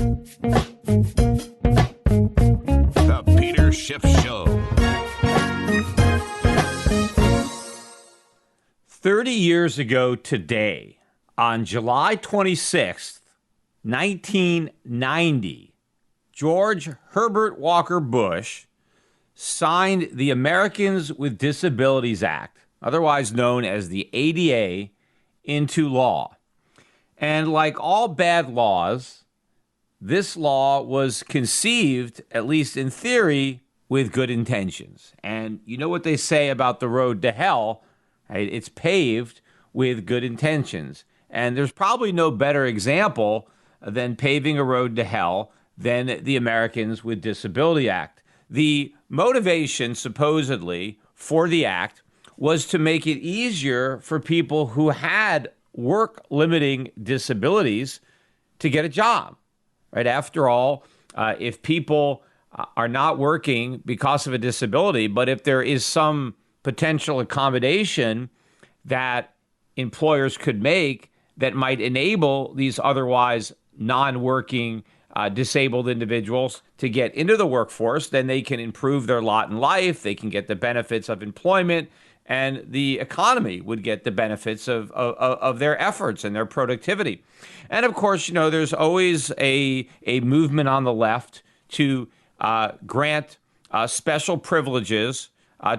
The Peter Schiff Show. 30 years ago today, on July 26th, 1990, George Herbert Walker Bush signed the Americans with Disabilities Act, otherwise known as the ADA, into law. And like all bad laws, this law was conceived, at least in theory, with good intentions. And you know what they say about the road to hell, right? It's paved with good intentions. And there's probably no better example than paving a road to hell than the Americans with Disability Act. The motivation, supposedly, for the act was to make it easier for people who had work-limiting disabilities to get a job, right? After all, if people are not working because of a disability, but if there is some potential accommodation that employers could make that might enable these otherwise non-working disabled individuals to get into the workforce, then they can improve their lot in life, they can get the benefits of employment, and the economy would get the benefits of their efforts and their productivity. And of course, you know, there's always a movement on the left to grant special privileges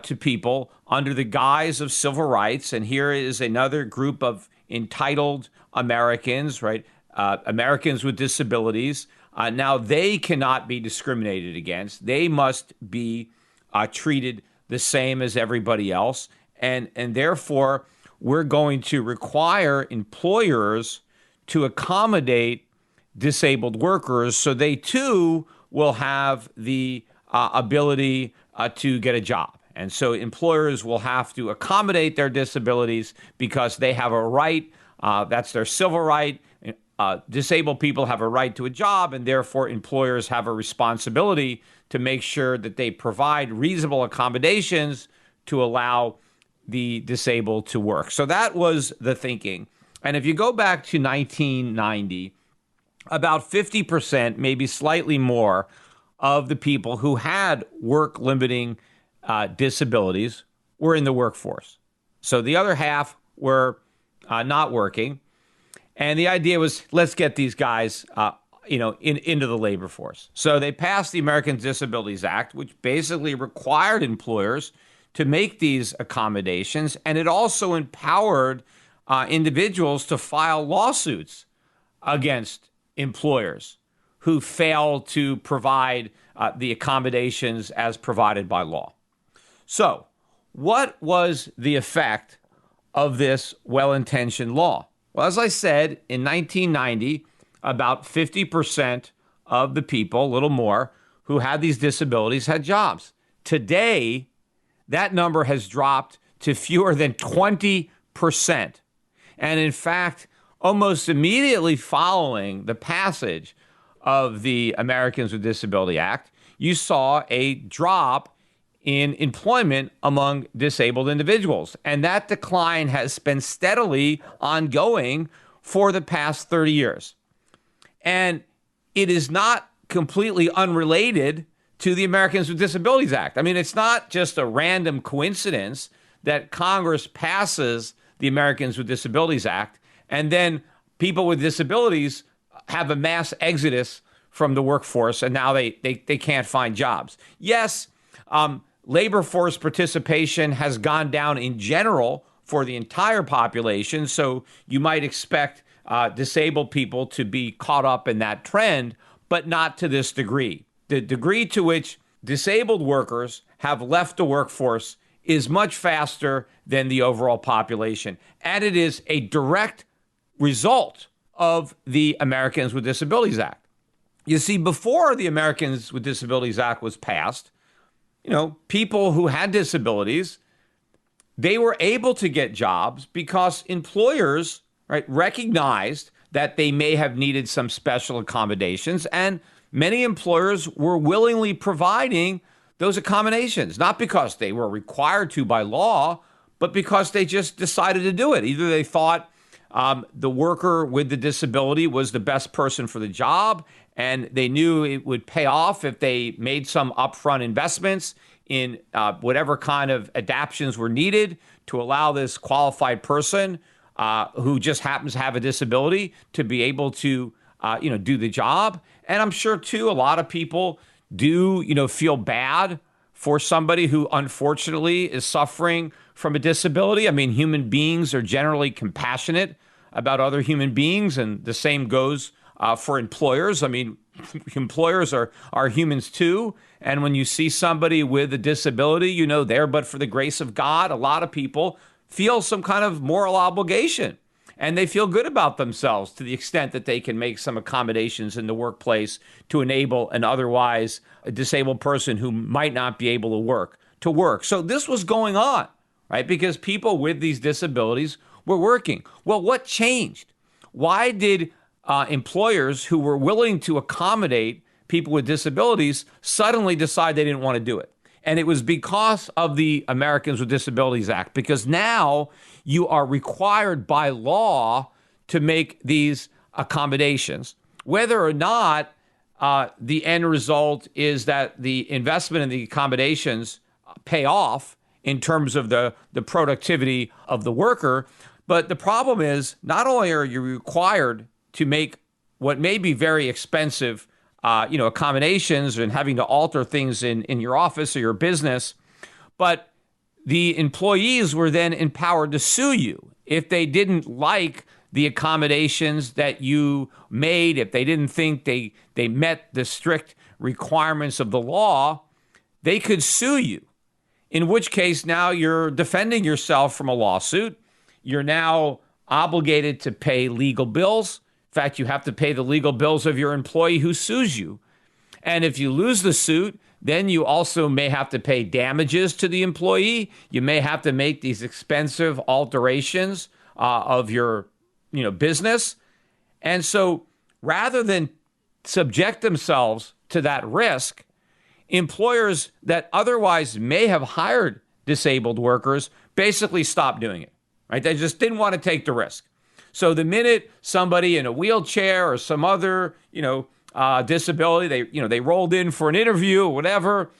to people under the guise of civil rights. And here is another group of entitled Americans, right? Americans with disabilities. Now they cannot be discriminated against. They must be treated the same as everybody else. And therefore, we're going to require employers to accommodate disabled workers so they too will have the ability to get a job. And so employers will have to accommodate their disabilities because they have a right. That's their civil right. Disabled people have a right to a job, and therefore employers have a responsibility to make sure that they provide reasonable accommodations to allow the disabled to work. So that was the thinking. And if you go back to 1990, about 50%, maybe slightly more, of the people who had work-limiting disabilities were in the workforce. So the other half were not working. And the idea was, let's get these guys into the labor force. So they passed the Americans with Disabilities Act, which basically required employers to make these accommodations. And it also empowered individuals to file lawsuits against employers who failed to provide the accommodations as provided by law. So what was the effect of this well-intentioned law? Well, as I said, in 1990, about 50% of the people, a little more, who had these disabilities had jobs. Today, that number has dropped to fewer than 20%. And in fact, almost immediately following the passage of the Americans with Disability Act, you saw a drop in employment among disabled individuals. And that decline has been steadily ongoing for the past 30 years. And it is not completely unrelated to the Americans with Disabilities Act. I mean, it's not just a random coincidence that Congress passes the Americans with Disabilities Act and then people with disabilities have a mass exodus from the workforce and now they can't find jobs. Yes, labor force participation has gone down in general for the entire population, so you might expect disabled people to be caught up in that trend, but not to this degree. The degree to which disabled workers have left the workforce is much faster than the overall population, and it is a direct result of the Americans with Disabilities Act. You see, before the Americans with Disabilities Act was passed, people who had disabilities, they were able to get jobs because employers, right, recognized that they may have needed some special accommodations, and many employers were willingly providing those accommodations, not because they were required to by law, but because they just decided to do it. Either they thought the worker with the disability was the best person for the job, and they knew it would pay off if they made some upfront investments in whatever kind of adaptations were needed to allow this qualified person who just happens to have a disability to be able to, do the job. And I'm sure, too, a lot of people do, feel bad for somebody who unfortunately is suffering from a disability. I mean, human beings are generally compassionate about other human beings, and the same goes for employers. I mean, employers are humans too. And when you see somebody with a disability, there but for the grace of God, a lot of people feel some kind of moral obligation. And they feel good about themselves to the extent that they can make some accommodations in the workplace to enable an otherwise disabled person who might not be able to work. So this was going on, right? Because people with these disabilities were working. Well, what changed? Why did employers who were willing to accommodate people with disabilities suddenly decide they didn't want to do it? And it was because of the Americans with Disabilities Act, because now you are required by law to make these accommodations, whether or not the end result is that the investment in the accommodations pay off in terms of the productivity of the worker. But the problem is, not only are you required to make what may be very expensive accommodations and having to alter things in your office or your business, but the employees were then empowered to sue you if they didn't like the accommodations that you made, if they didn't think they met the strict requirements of the law. They could sue you, in which case now you're defending yourself from a lawsuit. You're now obligated to pay legal bills. In fact, you have to pay the legal bills of your employee who sues you. And if you lose the suit, then you also may have to pay damages to the employee. You may have to make these expensive alterations of your business. And so rather than subject themselves to that risk, employers that otherwise may have hired disabled workers basically stopped doing it, right? They just didn't want to take the risk. So the minute somebody in a wheelchair or some other, disability, they rolled in for an interview or whatever,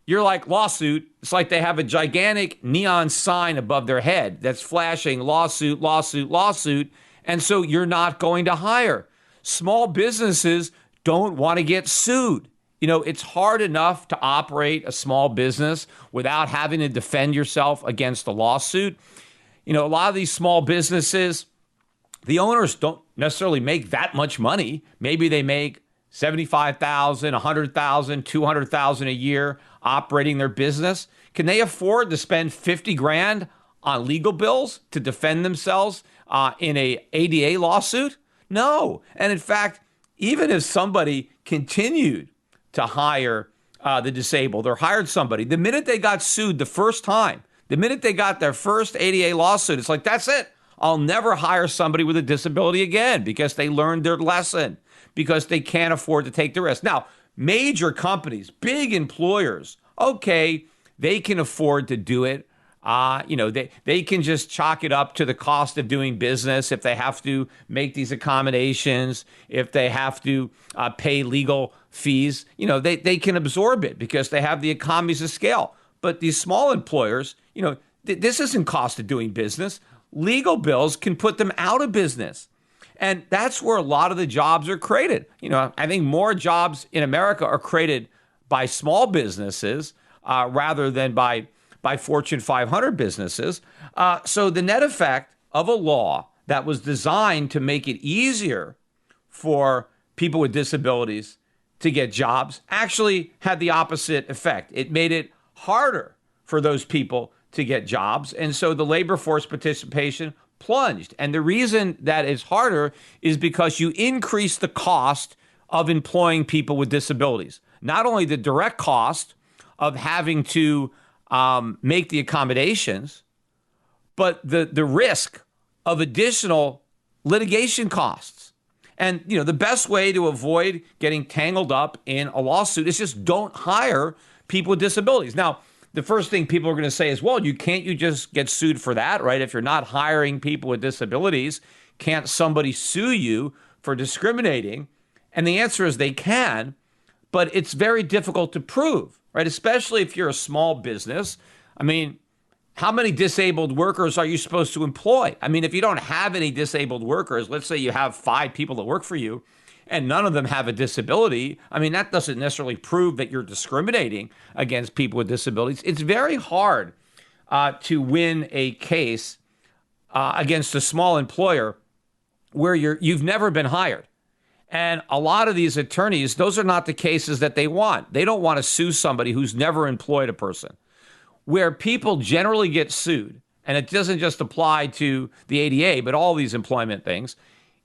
you're like, lawsuit. It's like they have a gigantic neon sign above their head that's flashing lawsuit, lawsuit, lawsuit. And so you're not going to hire. Small businesses don't want to get sued. It's hard enough to operate a small business without having to defend yourself against a lawsuit. A lot of these small businesses, the owners don't necessarily make that much money. Maybe they make $75,000, $100,000, $200,000 a year operating their business. Can they afford to spend $50,000 on legal bills to defend themselves in a ADA lawsuit? No. And in fact, even if somebody continued to hire the disabled or hired somebody, the minute they got sued the first time, the minute they got their first ADA lawsuit, it's like, that's it. I'll never hire somebody with a disability again because they learned their lesson, because they can't afford to take the risk. Now, major companies, big employers, okay, they can afford to do it. They can just chalk it up to the cost of doing business if they have to make these accommodations, if they have to pay legal fees. They can absorb it because they have the economies of scale. But these small employers, this isn't cost of doing business. Legal bills can put them out of business. And that's where a lot of the jobs are created. I think more jobs in America are created by small businesses rather than by Fortune 500 businesses. So the net effect of a law that was designed to make it easier for people with disabilities to get jobs actually had the opposite effect. It made it harder for those people to get jobs. And so the labor force participation plunged. And the reason that it's harder is because you increase the cost of employing people with disabilities. Not only the direct cost of having to make the accommodations, but the risk of additional litigation costs. And, the best way to avoid getting tangled up in a lawsuit is just don't hire people with disabilities. Now, the first thing people are going to say is, well, you just get sued for that, right? If you're not hiring people with disabilities, can't somebody sue you for discriminating? And the answer is they can, but it's very difficult to prove, right? Especially if you're a small business. I mean, how many disabled workers are you supposed to employ? I mean, if you don't have any disabled workers, let's say you have 5 people that work for you and none of them have a disability, I mean, that doesn't necessarily prove that you're discriminating against people with disabilities. It's very hard to win a case against a small employer where you've never been hired. And a lot of these attorneys, those are not the cases that they want. They don't want to sue somebody who's never employed a person. Where people generally get sued, and it doesn't just apply to the ADA, but all these employment things,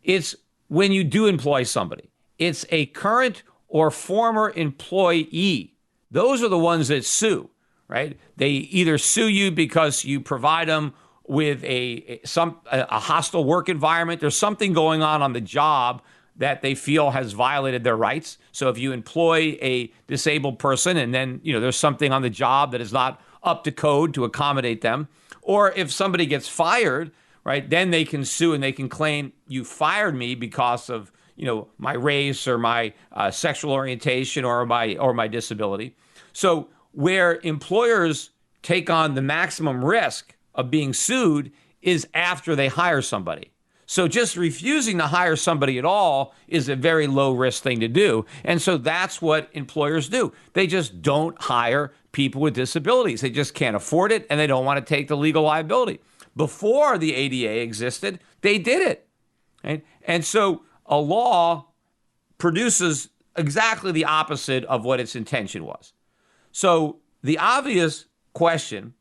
it's when you do employ somebody. It's a current or former employee. Those are the ones that sue, right? They either sue you because you provide them with a hostile work environment. There's something going on the job that they feel has violated their rights. So if you employ a disabled person and then, there's something on the job that is not up to code to accommodate them, or if somebody gets fired, right, then they can sue and they can claim you fired me because of, my race or my sexual orientation or my disability. So where employers take on the maximum risk of being sued is after they hire somebody. So just refusing to hire somebody at all is a very low risk thing to do. And so that's what employers do. They just don't hire people with disabilities. They just can't afford it and they don't want to take the legal liability. Before the ADA existed, they did it. Right? And so a law produces exactly the opposite of what its intention was. So the obvious question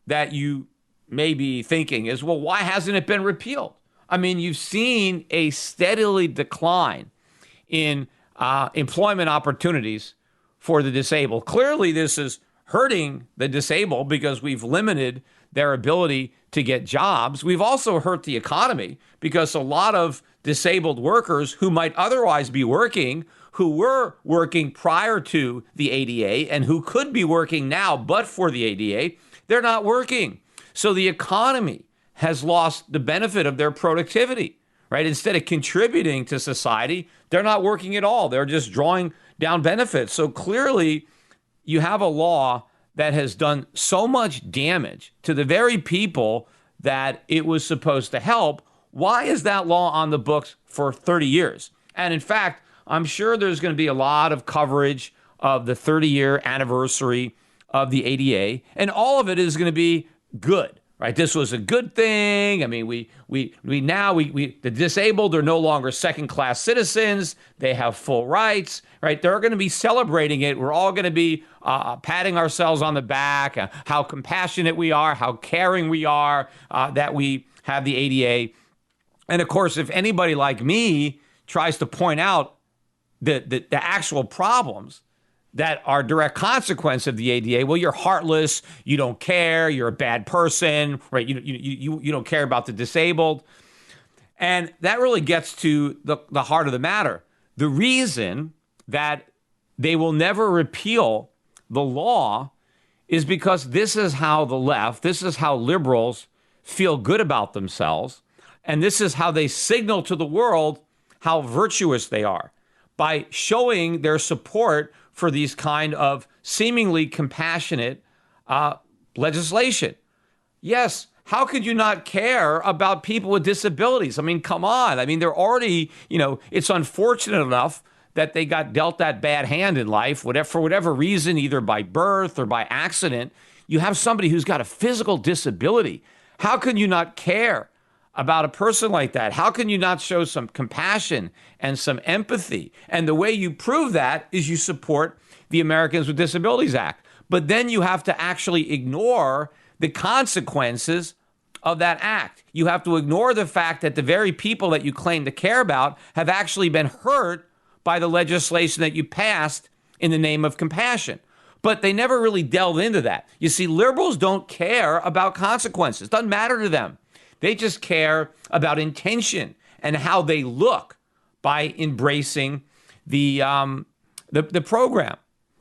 that you may be thinking is, well, why hasn't it been repealed? I mean, you've seen a steadily decline in employment opportunities for the disabled. Clearly, this is hurting the disabled because we've limited their ability to get jobs. We've also hurt the economy because a lot of disabled workers who might otherwise be working, who were working prior to the ADA and who could be working now but for the ADA, they're not working. So the economy has lost the benefit of their productivity, right? Instead of contributing to society, they're not working at all. They're just drawing down benefits. So clearly, you have a law that has done so much damage to the very people that it was supposed to help. Why is that law on the books for 30 years? And in fact, I'm sure there's going to be a lot of coverage of the 30-year anniversary of the ADA, and all of it is going to be good. Right, this was a good thing. I mean, the disabled are no longer second-class citizens. They have full rights. Right, they're going to be celebrating it. We're all going to be patting ourselves on the back. How compassionate we are, how caring we are that we have the ADA. And of course, if anybody like me tries to point out the actual problems that are direct consequence of the ADA, well, you're heartless, you don't care, you're a bad person, right? You don't care about the disabled. And that really gets to the heart of the matter. The reason that they will never repeal the law is because this is how the left, this is how liberals feel good about themselves, and this is how they signal to the world how virtuous they are, by showing their support for these kind of seemingly compassionate legislation. Yes, how could you not care about people with disabilities? I mean, come on. I mean, they're already, it's unfortunate enough that they got dealt that bad hand in life, for whatever reason, either by birth or by accident. You have somebody who's got a physical disability. How can you not care about a person like that? How can you not show some compassion and some empathy? And the way you prove that is you support the Americans with Disabilities Act. But then you have to actually ignore the consequences of that act. You have to ignore the fact that the very people that you claim to care about have actually been hurt by the legislation that you passed in the name of compassion. But they never really delve into that. You see, liberals don't care about consequences. It doesn't matter to them. They just care about intention and how they look by embracing the program.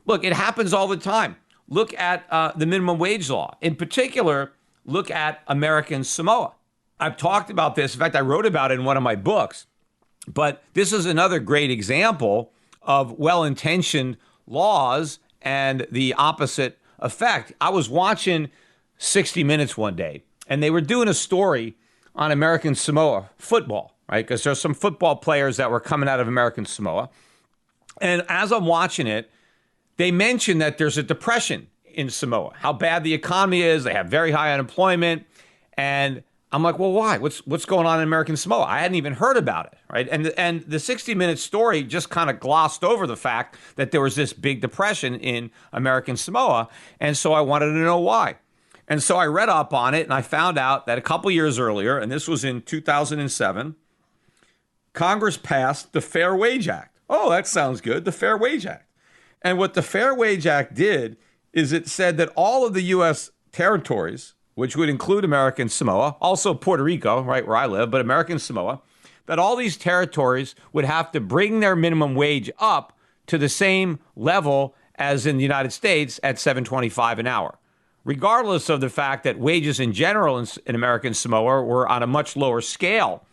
Look, it happens all the time. look at the minimum wage law. In particular, look at American Samoa. I've talked about this. In fact, I wrote about it in one of my books. But this is another great example of well-intentioned laws and the opposite effect. I was watching 60 Minutes one day, and they were doing a story on American Samoa football, right? Because there's some football players that were coming out of American Samoa. And as I'm watching it, they mentioned that there's a depression in Samoa, how bad the economy is. They have very high unemployment. And I'm like, well, why? What's going on in American Samoa? I hadn't even heard about it, right? And the 60 Minutes story just kind of glossed over the fact that there was this big depression in American Samoa. And so I wanted to know why. And so I read up on it, and I found out that a couple years earlier, and this was in 2007, Congress passed the Fair Wage Act. Oh, that sounds good, the Fair Wage Act. And what the Fair Wage Act did is it said that all of the U.S. territories, which would include American Samoa, also Puerto Rico, right where I live, but American Samoa, that all these territories would have to bring their minimum wage up to the same level as in the United States at $7.25 an hour, regardless of the fact that wages in general in American Samoa were on a much lower scale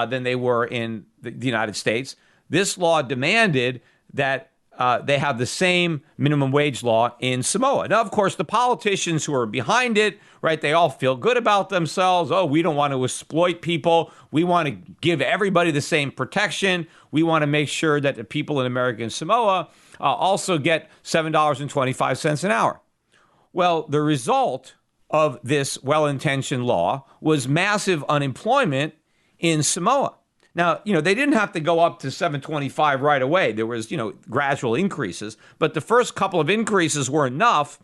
than they were in the United States. This law demanded that they have the same minimum wage law in Samoa. Now, of course, the politicians who are behind it, right, they all feel good about themselves. Oh, we don't want to exploit people. We want to give everybody the same protection. We want to make sure that the people in American Samoa also get $7.25 an hour. Well, the result of this well-intentioned law was massive unemployment in Samoa. Now, they didn't have to go up to $7.25 right away. There was, gradual increases. But the first couple of increases were enough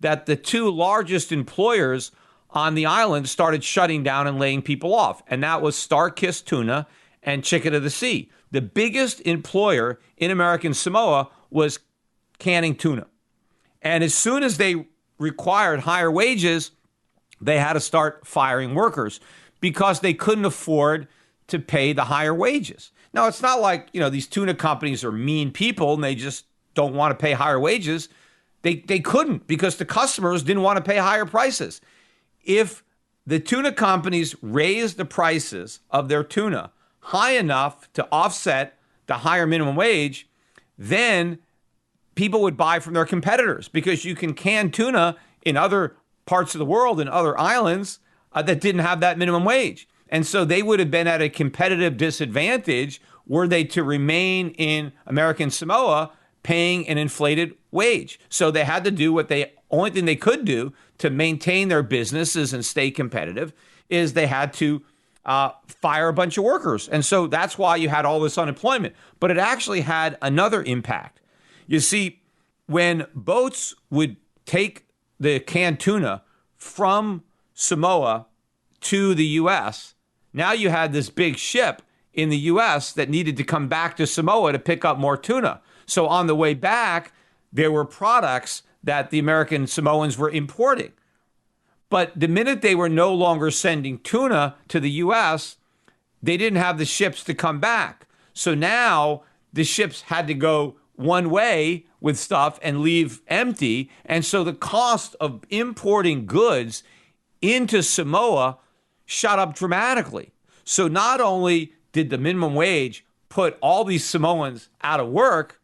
that the two largest employers on the island started shutting down and laying people off. And that was Star-Kissed Tuna and Chicken of the Sea. The biggest employer in American Samoa was canning tuna. And as soon as they required higher wages, they had to start firing workers because they couldn't afford to pay the higher wages. Now, it's not like, these tuna companies are mean people and they just don't want to pay higher wages. They couldn't because the customers didn't want to pay higher prices. If the tuna companies raised the prices of their tuna high enough to offset the higher minimum wage, then people would buy from their competitors because you can can tuna in other parts of the world and other islands that didn't have that minimum wage. And so they would have been at a competitive disadvantage were they to remain in American Samoa paying an inflated wage. So they had to do what only thing they could do to maintain their businesses and stay competitive is they had to fire a bunch of workers. And so that's why you had all this unemployment. But it actually had another impact. You see, when boats would take the canned tuna from Samoa to the U.S., now you had this big ship in the U.S. that needed to come back to Samoa to pick up more tuna. So on the way back, there were products that the American Samoans were importing. But the minute they were no longer sending tuna to the U.S., they didn't have the ships to come back. So now the ships had to go one way with stuff and leave empty. And so the cost of importing goods into Samoa shot up dramatically. So not only did the minimum wage put all these Samoans out of work,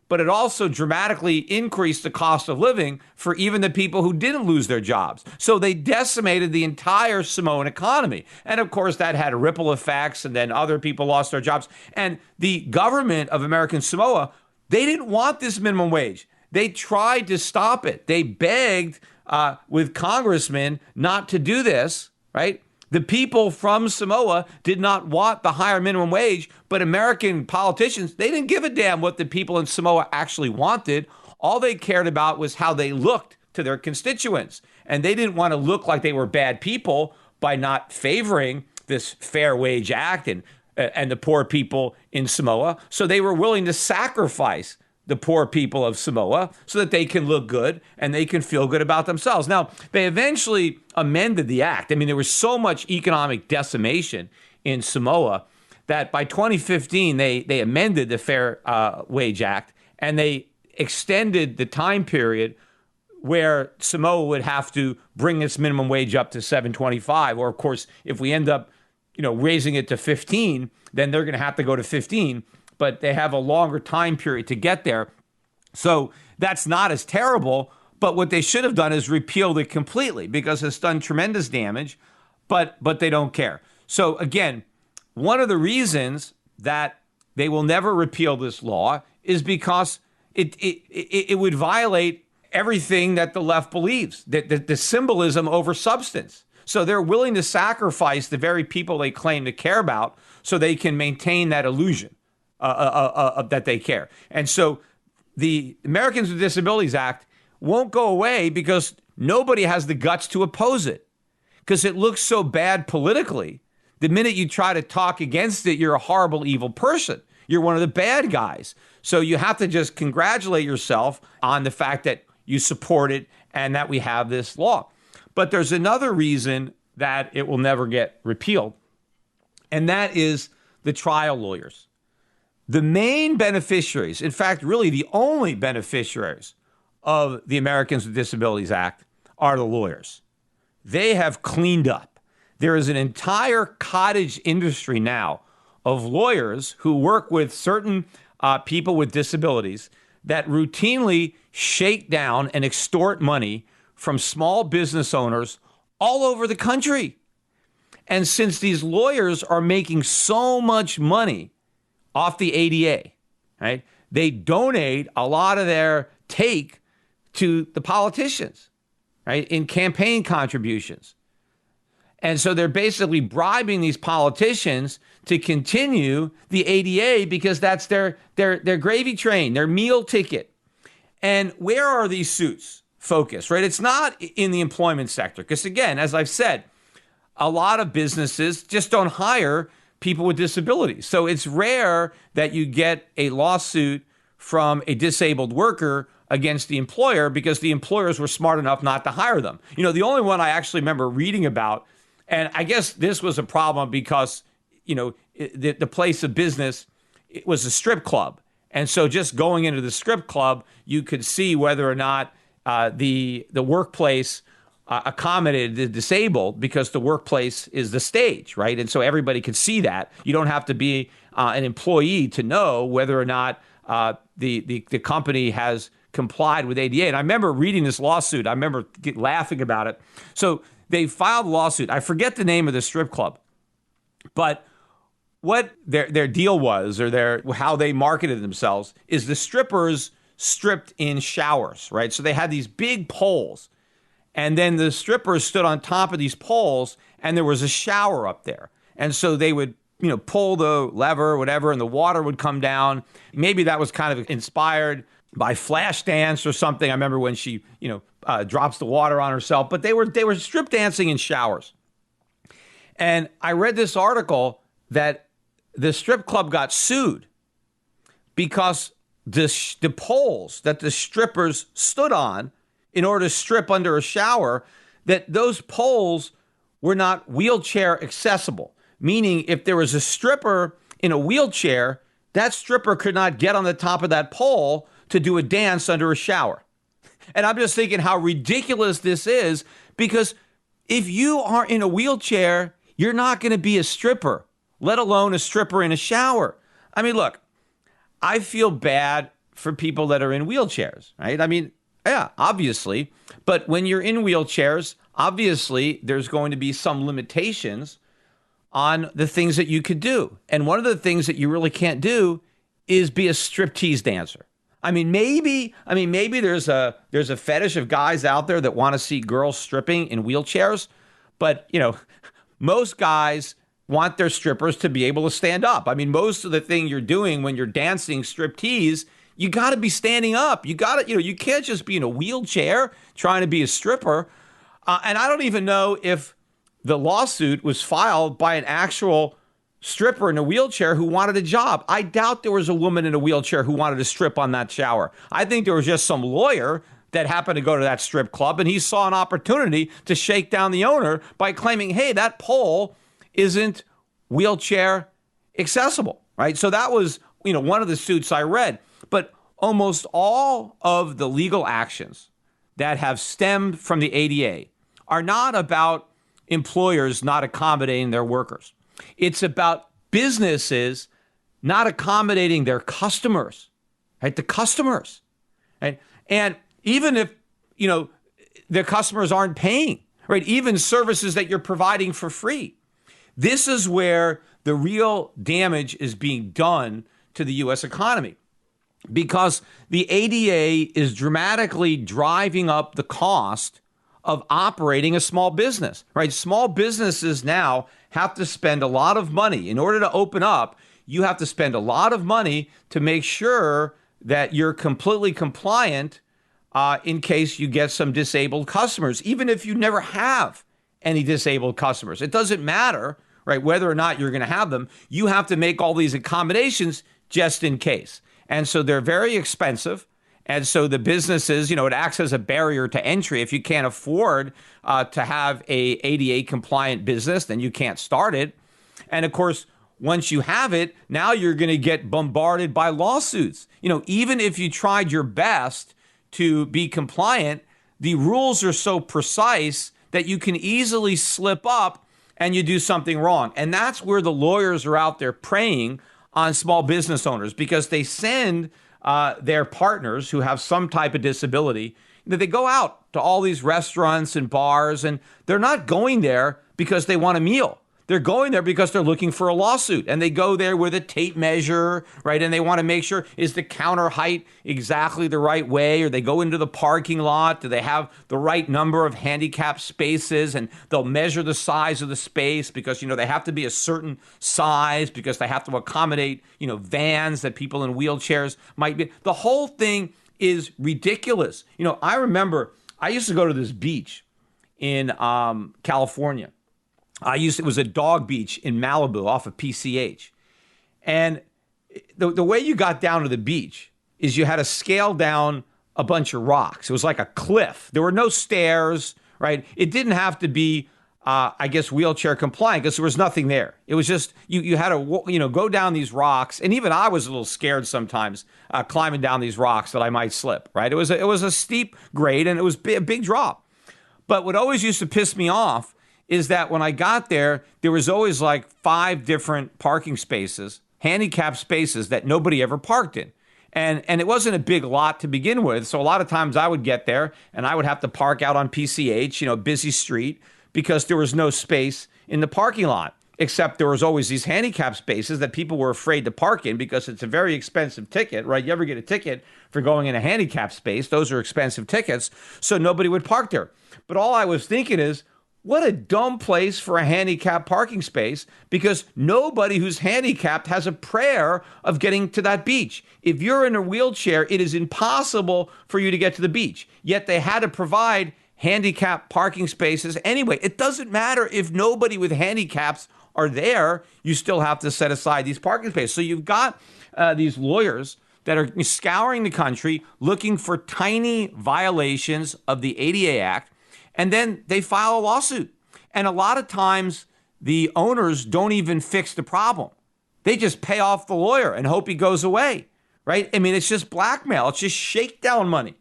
but it also dramatically increased the cost of living for even the people who didn't lose their jobs. So they decimated the entire Samoan economy. And of course, that had ripple effects, and then other people lost their jobs. And the government of American Samoa, they didn't want this minimum wage. They tried to stop it. They begged with congressmen not to do this, right? The people from Samoa did not want the higher minimum wage, but American politicians, they didn't give a damn what the people in Samoa actually wanted. All they cared about was how they looked to their constituents. And they didn't want to look like they were bad people by not favoring this Fair Wage Act and the poor people in Samoa. So they were willing to sacrifice the poor people of Samoa so that they can look good and they can feel good about themselves. Now, they eventually amended the act. I mean, there was so much economic decimation in Samoa that by 2015, they amended the Fair Wage Act and they extended the time period where Samoa would have to bring its minimum wage up to $7.25. Or, of course, if we end up, raising it to 15, then they're going to have to go to 15. But they have a longer time period to get there. So that's not as terrible. But what they should have done is repealed it completely, because it's done tremendous damage. But they don't care. So, again, one of the reasons that they will never repeal this law is because it would violate everything that the left believes, the symbolism over substance. So they're willing to sacrifice the very people they claim to care about so they can maintain that illusion that they care. And so the Americans with Disabilities Act won't go away because nobody has the guts to oppose it, because it looks so bad politically. The minute you try to talk against it, you're a horrible, evil person. You're one of the bad guys. So you have to just congratulate yourself on the fact that you support it and that we have this law. But there's another reason that it will never get repealed, and that is the trial lawyers. The main beneficiaries, in fact, really the only beneficiaries of the Americans with Disabilities Act, are the lawyers. They have cleaned up. There is an entire cottage industry now of lawyers who work with certain people with disabilities that routinely shake down and extort money from small business owners all over the country. And since these lawyers are making so much money off the ADA, right, they donate a lot of their take to the politicians, right, in campaign contributions. And so they're basically bribing these politicians to continue the ADA because that's their gravy train, their meal ticket. And where are these suits focused, right? It's not in the employment sector because, again, as I've said, a lot of businesses just don't hire people with disabilities. So it's rare that you get a lawsuit from a disabled worker against the employer because the employers were smart enough not to hire them. The only one I actually remember reading about, and I guess this was a problem because, the place of business, it was a strip club. And so just going into the strip club, you could see whether or not the workplace accommodated the disabled, because the workplace is the stage, right? And so everybody could see that. You don't have to be an employee to know whether or not the company has complied with ADA. And I remember reading this lawsuit. I remember laughing about it. So they filed a lawsuit. I forget the name of the strip club, but what their deal was, or how they marketed themselves, is the strippers stripped in showers, right? So they had these big poles, and then the strippers stood on top of these poles, and there was a shower up there. And so they would, pull the lever or whatever, and the water would come down. Maybe that was kind of inspired by Flashdance or something. I remember when she, drops the water on herself, but they were strip dancing in showers. And I read this article that the strip club got sued because the poles that the strippers stood on in order to strip under a shower, that those poles were not wheelchair accessible. Meaning if there was a stripper in a wheelchair, that stripper could not get on the top of that pole to do a dance under a shower. And I'm just thinking how ridiculous this is, because if you are in a wheelchair, you're not going to be a stripper, let alone a stripper in a shower. I mean, look, I feel bad for people that are in wheelchairs, right? I mean, yeah, obviously. But when you're in wheelchairs, obviously, there's going to be some limitations on the things that you could do. And one of the things that you really can't do is be a striptease dancer. I mean, maybe there's a fetish of guys out there that want to see girls stripping in wheelchairs, but most guys want their strippers to be able to stand up. I mean, most of the thing you're doing when you're dancing striptease, you got to be standing up. You got to, you can't just be in a wheelchair trying to be a stripper. And I don't even know if the lawsuit was filed by an actual stripper in a wheelchair who wanted a job. I doubt there was a woman in a wheelchair who wanted to strip on that shower. I think there was just some lawyer that happened to go to that strip club, and he saw an opportunity to shake down the owner by claiming, hey, that pole isn't wheelchair accessible, right? So that was, one of the suits I read. But almost all of the legal actions that have stemmed from the ADA are not about employers not accommodating their workers. It's about businesses not accommodating their customers, right? The customers, right? And even if, the customers aren't paying, right? Even services that you're providing for free. This is where the real damage is being done to the U.S. economy, because the ADA is dramatically driving up the cost of operating a small business, right? Small businesses now have to spend a lot of money. In order to open up, you have to spend a lot of money to make sure that you're completely compliant in case you get some disabled customers, even if you never have any disabled customers. It doesn't matter, right, whether or not you're going to have them. You have to make all these accommodations just in case. And so they're very expensive. And so the businesses, it acts as a barrier to entry. If you can't afford to have a ADA compliant business, then you can't start it. And of course, once you have it, now you're going to get bombarded by lawsuits. Even if you tried your best to be compliant, the rules are so precise that you can easily slip up and you do something wrong. And that's where the lawyers are out there preying on small business owners, because they send their partners who have some type of disability, that they go out to all these restaurants and bars, and they're not going there because they want a meal. They're going there because they're looking for a lawsuit, and they go there with a tape measure, right? And they want to make sure, is the counter height exactly the right way? Or they go into the parking lot, do they have the right number of handicap spaces? And they'll measure the size of the space because, they have to be a certain size because they have to accommodate, vans that people in wheelchairs might be. The whole thing is ridiculous. I remember I used to go to this beach in California. It was a dog beach in Malibu off of PCH. And the way you got down to the beach is you had to scale down a bunch of rocks. It was like a cliff. There were no stairs, right? It didn't have to be, wheelchair compliant because there was nothing there. It was just, you had to, go down these rocks. And even I was a little scared sometimes climbing down these rocks that I might slip, right? It was a steep grade and it was a big drop. But what always used to piss me off is that when I got there, there was always like 5 different parking spaces, handicapped spaces that nobody ever parked in. And it wasn't a big lot to begin with. So a lot of times I would get there and I would have to park out on PCH, busy street, because there was no space in the parking lot, except there was always these handicapped spaces that people were afraid to park in because it's a very expensive ticket, right? You ever get a ticket for going in a handicapped space? Those are expensive tickets. So nobody would park there. But all I was thinking is, what a dumb place for a handicapped parking space, because nobody who's handicapped has a prayer of getting to that beach. If you're in a wheelchair, it is impossible for you to get to the beach. Yet they had to provide handicapped parking spaces anyway. It doesn't matter if nobody with handicaps are there, you still have to set aside these parking spaces. So you've got these lawyers that are scouring the country looking for tiny violations of the ADA Act, and then they file a lawsuit. And a lot of times, the owners don't even fix the problem. They just pay off the lawyer and hope he goes away, right? I mean, it's just blackmail. It's just shakedown money,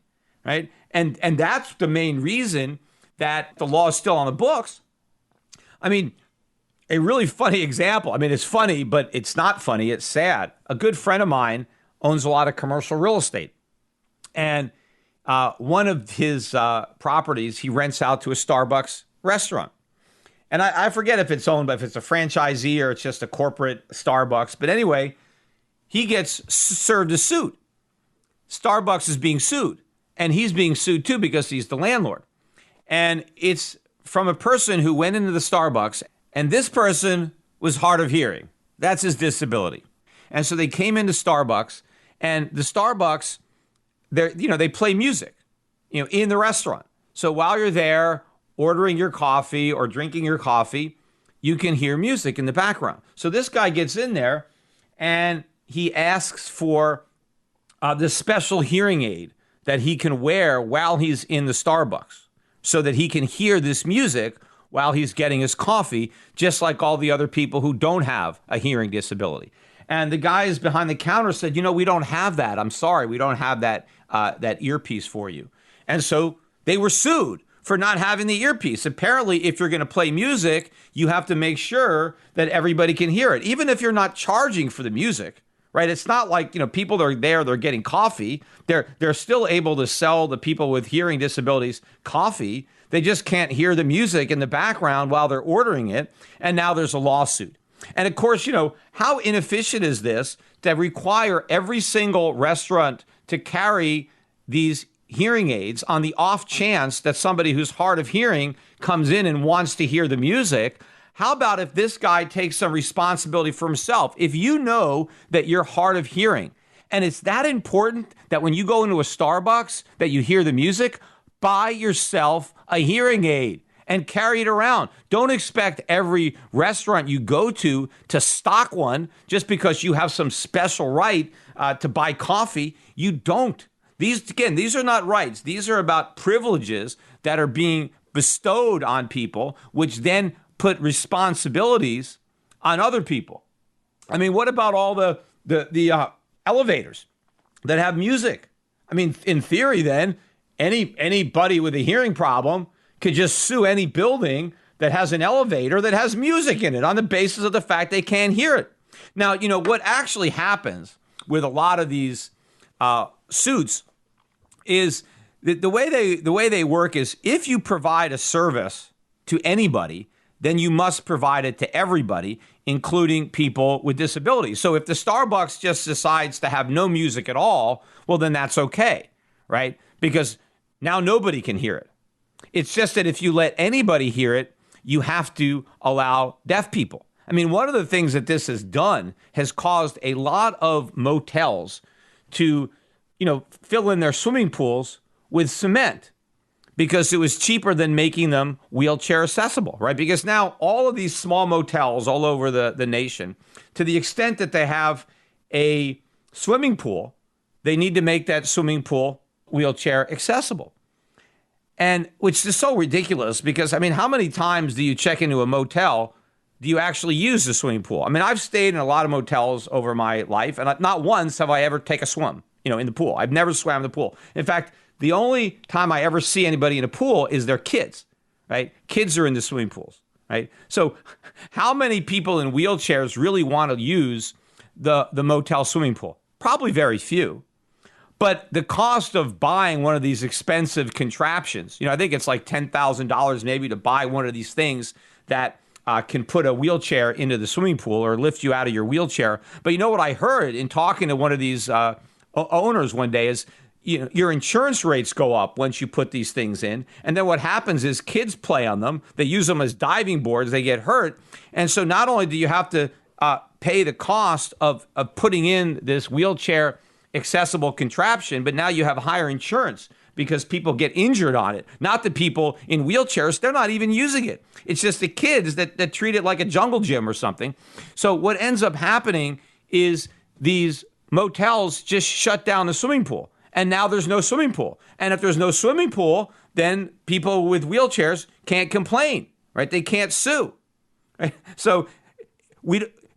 right? And that's the main reason that the law is still on the books. I mean, a really funny example. I mean, it's funny, but it's not funny. It's sad. A good friend of mine owns a lot of commercial real estate. And one of his properties, he rents out to a Starbucks restaurant. And I forget if it's owned, but if it's a franchisee or it's just a corporate Starbucks. But anyway, he gets served a suit. Starbucks is being sued. And he's being sued too because he's the landlord. And it's from a person who went into the Starbucks, and this person was hard of hearing. That's his disability. And so they came into Starbucks, and the Starbucks, they play music, in the restaurant. So while you're there ordering your coffee or drinking your coffee, you can hear music in the background. So this guy gets in there and he asks for this special hearing aid that he can wear while he's in the Starbucks so that he can hear this music while he's getting his coffee, just like all the other people who don't have a hearing disability. And the guys behind the counter said, we don't have that. I'm sorry, we don't have that earpiece for you. And so They were sued for not having the earpiece. Apparently, if you're going to play music, you have to make sure that everybody can hear it, even if you're not charging for the music, right? It's not like, people are there, they're getting coffee. They're still able to sell the people with hearing disabilities coffee. They just can't hear the music in the background while they're ordering it. And now there's a lawsuit. And of course, how inefficient is this to require every single restaurant to carry these hearing aids on the off chance that somebody who's hard of hearing comes in and wants to hear the music? How about if this guy takes some responsibility for himself? If you know that you're hard of hearing and it's that important that when you go into a Starbucks that you hear the music, buy yourself a hearing aid and carry it around. Don't expect every restaurant you go to stock one just because you have some special right to buy coffee. You don't. These are not rights. These are about privileges that are being bestowed on people, which then put responsibilities on other people. I mean, what about all the elevators that have music? I mean, in theory, then anybody with a hearing problem could just sue any building that has an elevator that has music in it on the basis of the fact they can't hear it. Now, what actually happens with a lot of these suits is the way they work is if you provide a service to anybody, then you must provide it to everybody, including people with disabilities. So if the Starbucks just decides to have no music at all, well, then that's okay, right? Because now nobody can hear it. It's just that if you let anybody hear it, you have to allow deaf people. I mean, one of the things that this has done has caused a lot of motels to, fill in their swimming pools with cement because it was cheaper than making them wheelchair accessible, right? Because now all of these small motels all over the nation, to the extent that they have a swimming pool, they need to make that swimming pool wheelchair accessible. And which is so ridiculous because, I mean, how many times do you check into a motel? Do you actually use the swimming pool? I mean, I've stayed in a lot of motels over my life, and not once have I ever taken a swim, in the pool. I've never swam in the pool. In fact, the only time I ever see anybody in a pool is their kids, right? Kids are in the swimming pools, right? So how many people in wheelchairs really want to use the motel swimming pool? Probably very few. But the cost of buying one of these expensive contraptions, I think it's like $10,000 maybe to buy one of these things that can put a wheelchair into the swimming pool or lift you out of your wheelchair. But what I heard in talking to one of these owners one day is, your insurance rates go up once you put these things in. And then what happens is kids play on them. They use them as diving boards. They get hurt. And so not only do you have to pay the cost of putting in this wheelchair accessible contraption, but now you have higher insurance because people get injured on it. Not the people in wheelchairs, they're not even using it. It's just the kids that treat it like a jungle gym or something. So what ends up happening is these motels just shut down the swimming pool. And now there's no swimming pool. And if there's no swimming pool, then people with wheelchairs can't complain, right? They can't sue. Right? So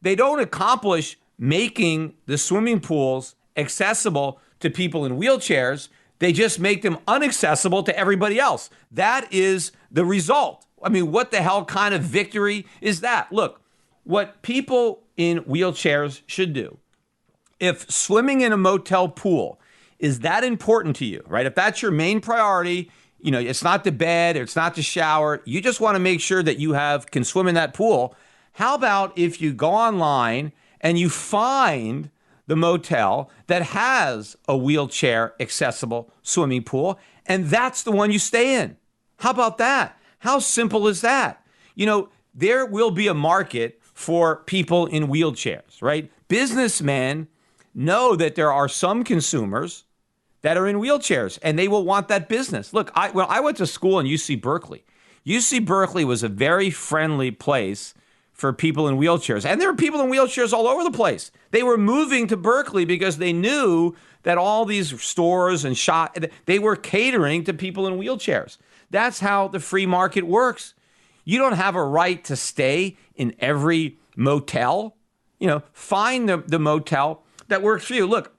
they don't accomplish making the swimming pools accessible to people in wheelchairs. They just make them inaccessible to everybody else. That is the result. I mean, what the hell kind of victory is that? Look, what people in wheelchairs should do, if swimming in a motel pool is that important to you, right? If that's your main priority, it's not the bed, it's not the shower, you just want to make sure that you can swim in that pool. How about if you go online and you find the motel that has a wheelchair accessible swimming pool, and that's the one you stay in? How about that? How simple is that? There will be a market for people in wheelchairs, right? Businessmen know that there are some consumers that are in wheelchairs, and they will want that business. Look, I went to school in UC Berkeley. UC Berkeley was a very friendly place for people in wheelchairs. And there were people in wheelchairs all over the place. They were moving to Berkeley because they knew that all these stores and they were catering to people in wheelchairs. That's how the free market works. You don't have a right to stay in every motel. Find the motel that works for you. Look,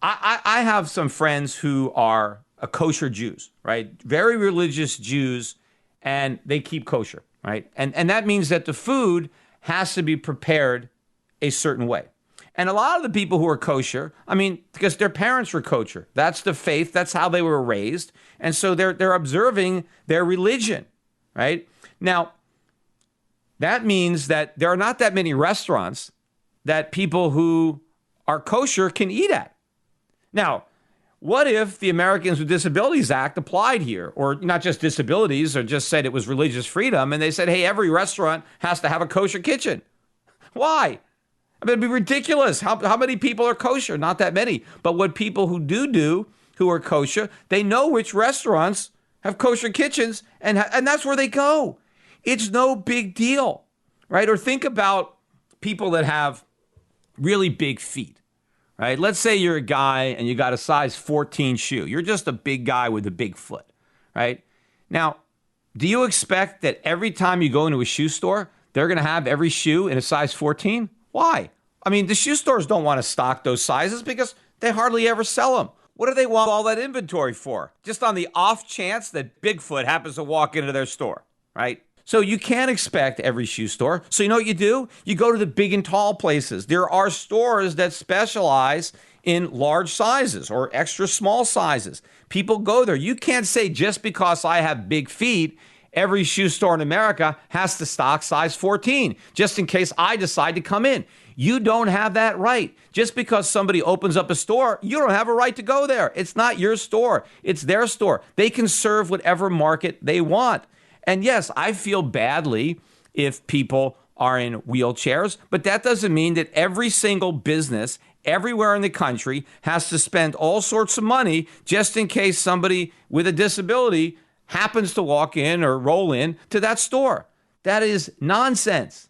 I have some friends who are a kosher Jews, right? Very religious Jews, and they keep kosher, right? And that means that the food has to be prepared a certain way. And a lot of the people who are kosher, I mean, because their parents were kosher. That's the faith. That's how they were raised. And so they're observing their religion, right? Now, that means that there are not that many restaurants that people who are kosher can eat at. Now, what if the Americans with Disabilities Act applied here, or not just disabilities, or just said it was religious freedom, and they said, hey, every restaurant has to have a kosher kitchen? Why? I mean, it'd be ridiculous. How many people are kosher? Not that many. But what people who do who are kosher, they know which restaurants have kosher kitchens, and that's where they go. It's no big deal, right? Or think about people that have really big feet, right? Let's say you're a guy and you got a size 14 shoe. You're just a big guy with a big foot, right? Now, do you expect that every time you go into a shoe store, they're going to have every shoe in a size 14? Why? I mean, the shoe stores don't want to stock those sizes because they hardly ever sell them. What do they want all that inventory for? Just on the off chance that Bigfoot happens to walk into their store, right? So you can't expect every shoe store. So you know what you do? You go to the big and tall places. There are stores that specialize in large sizes or extra small sizes. People go there. You can't say just because I have big feet, every shoe store in America has to stock size 14, just in case I decide to come in. You don't have that right. Just because somebody opens up a store, you don't have a right to go there. It's not your store. It's their store. They can serve whatever market they want. And yes, I feel badly if people are in wheelchairs, but that doesn't mean that every single business everywhere in the country has to spend all sorts of money just in case somebody with a disability happens to walk in or roll in to that store. That is nonsense.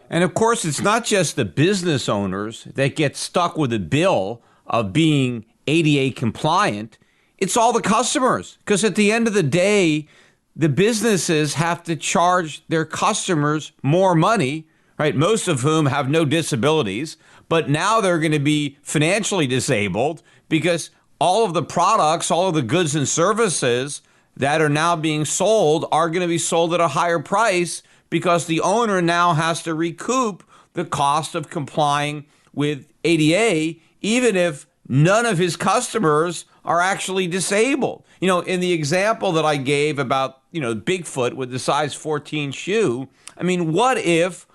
And of course, it's not just the business owners that get stuck with the bill of being ADA compliant. It's all the customers. Because at the end of the day, the businesses have to charge their customers more money, right? Most of whom have no disabilities, but now they're going to be financially disabled because all of the products, all of the goods and services that are now being sold are going to be sold at a higher price because the owner now has to recoup the cost of complying with ADA, even if none of his customers are actually disabled. You know, in the example that I gave about, Bigfoot with the size 14 shoe, I mean, what if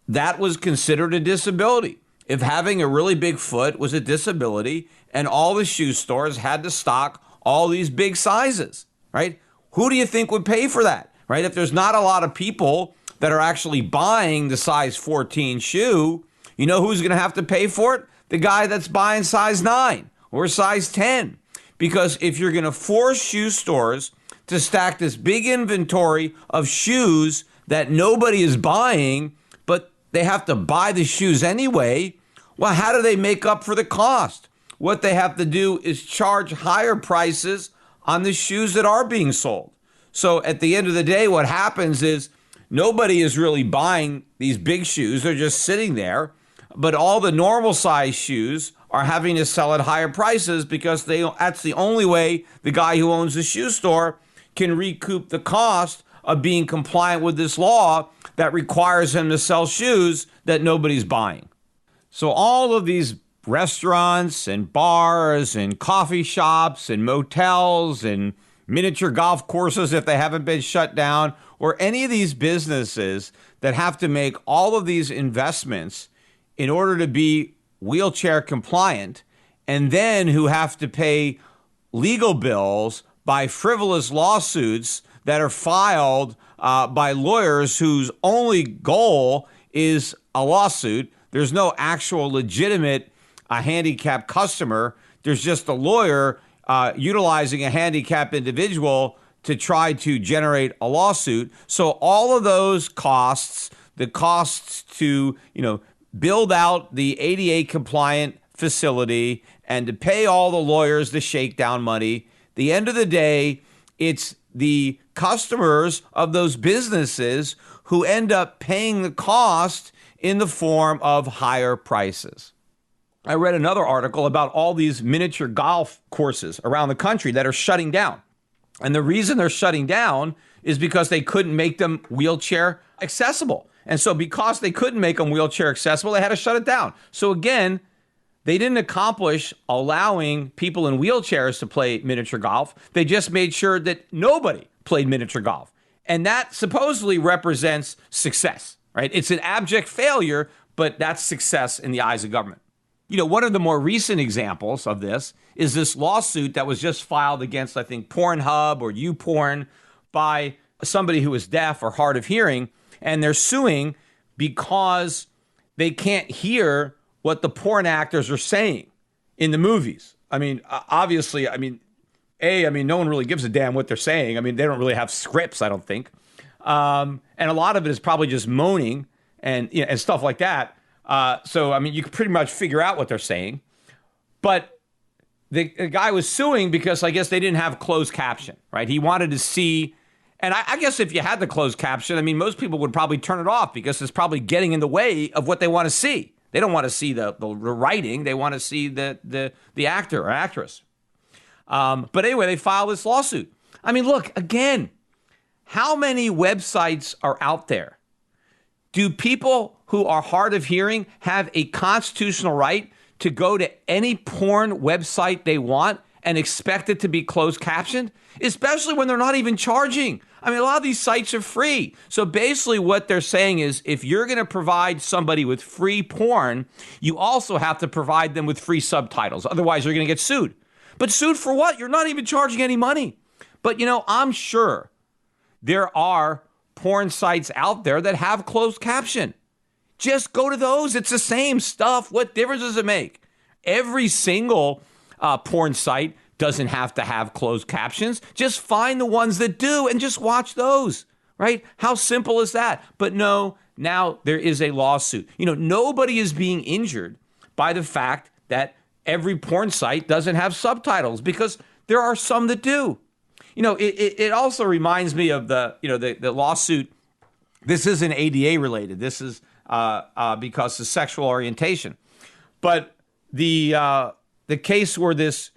that was considered a disability? If having a really big foot was a disability and all the shoe stores had to stock all these big sizes, right? Who do you think would pay for that, right? If there's not a lot of people that are actually buying the size 14 shoe, you know who's going to have to pay for it? The guy that's buying size 9 or size 10. Because if you're going to force shoe stores to stack this big inventory of shoes that nobody is buying, but they have to buy the shoes anyway, well, how do they make up for the cost? What they have to do is charge higher prices on the shoes that are being sold. So at the end of the day, what happens is nobody is really buying these big shoes. They're just sitting there. But all the normal size shoes are having to sell at higher prices because that's the only way the guy who owns the shoe store can recoup the cost of being compliant with this law that requires him to sell shoes that nobody's buying. So all of these restaurants and bars and coffee shops and motels and miniature golf courses, if they haven't been shut down, or any of these businesses that have to make all of these investments in order to be wheelchair compliant, and then who have to pay legal bills by frivolous lawsuits that are filed by lawyers whose only goal is a lawsuit. There's no actual legitimate handicapped customer. There's just a lawyer utilizing a handicapped individual to try to generate a lawsuit. So all of those costs, the costs to, build out the ADA compliant facility and to pay all the lawyers the shakedown money, the end of the day, it's the customers of those businesses who end up paying the cost in the form of higher prices. I read another article about all these miniature golf courses around the country that are shutting down. And the reason they're shutting down is because they couldn't make them wheelchair accessible. And so because they couldn't make them wheelchair accessible, they had to shut it down. So again, they didn't accomplish allowing people in wheelchairs to play miniature golf. They just made sure that nobody played miniature golf. And that supposedly represents success, right? It's an abject failure, but that's success in the eyes of government. One of the more recent examples of this is this lawsuit that was just filed against, I think, Pornhub or YouPorn by somebody who is deaf or hard of hearing. And they're suing because they can't hear what the porn actors are saying in the movies. I mean, obviously, no one really gives a damn what they're saying. I mean, they don't really have scripts, I don't think. And a lot of it is probably just moaning and stuff like that. So you can pretty much figure out what they're saying. But the guy was suing because I guess they didn't have closed caption, right? He wanted to see, and I guess if you had the closed caption, most people would probably turn it off because it's probably getting in the way of what they want to see. They don't want to see the writing. They want to see the actor or actress. But anyway, they filed this lawsuit. Look, again, how many websites are out there? Do people who are hard of hearing have a constitutional right to go to any porn website they want and expect it to be closed captioned, especially when they're not even charging? A lot of these sites are free. So basically what they're saying is if you're going to provide somebody with free porn, you also have to provide them with free subtitles. Otherwise, you're going to get sued. But sued for what? You're not even charging any money. But, I'm sure there are porn sites out there that have closed caption. Just go to those. It's the same stuff. What difference does it make? Every single porn site doesn't have to have closed captions. Just find the ones that do and just watch those, right? How simple is that? But no, now there is a lawsuit. Nobody is being injured by the fact that every porn site doesn't have subtitles because there are some that do. It also reminds me of the lawsuit. This isn't ADA related. This is because of sexual orientation. But the case where this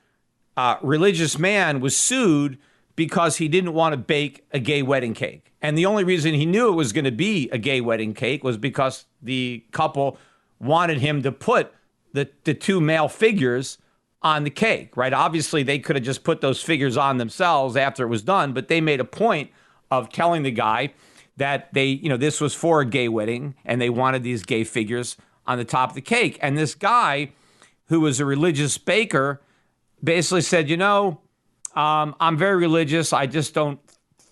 religious man was sued because he didn't want to bake a gay wedding cake. And the only reason he knew it was going to be a gay wedding cake was because the couple wanted him to put the two male figures on the cake, right? Obviously, they could have just put those figures on themselves after it was done, but they made a point of telling the guy that this was for a gay wedding and they wanted these gay figures on the top of the cake. And this guy, who was a religious baker, basically said, I'm very religious. I just don't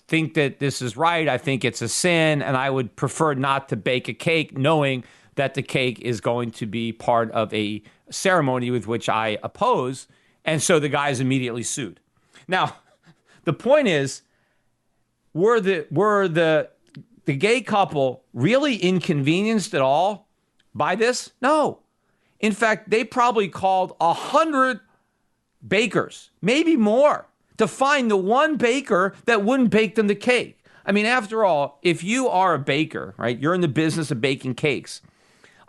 think that this is right. I think it's a sin, and I would prefer not to bake a cake knowing that the cake is going to be part of a ceremony with which I oppose. And so the guy is immediately sued. Now, the point is, were the gay couple really inconvenienced at all by this? No. In fact, they probably called 100 bakers, maybe more, to find the one baker that wouldn't bake them the cake. After all, if you are a baker, right, you're in the business of baking cakes.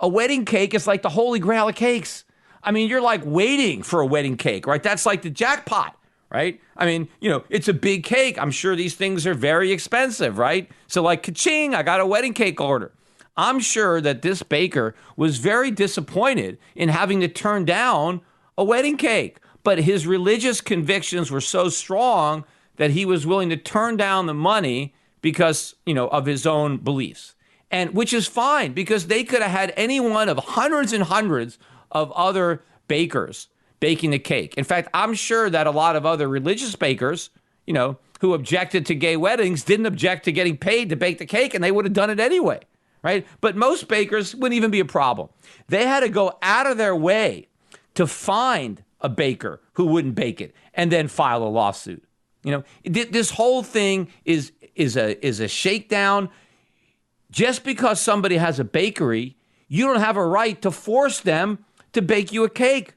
A wedding cake is like the holy grail of cakes. You're like waiting for a wedding cake, right? That's like the jackpot, right? It's a big cake. I'm sure these things are very expensive, right? So like, ka-ching, I got a wedding cake order. I'm sure that this baker was very disappointed in having to turn down a wedding cake. But his religious convictions were so strong that he was willing to turn down the money because, of his own beliefs. And which is fine, because they could have had any one of hundreds and hundreds of other bakers baking the cake. In fact, I'm sure that a lot of other religious bakers, who objected to gay weddings didn't object to getting paid to bake the cake, and they would have done it anyway, right? But most bakers wouldn't even be a problem. They had to go out of their way to find a baker who wouldn't bake it and then file a lawsuit. This whole thing is a shakedown. Just because somebody has a bakery, you don't have a right to force them to bake you a cake,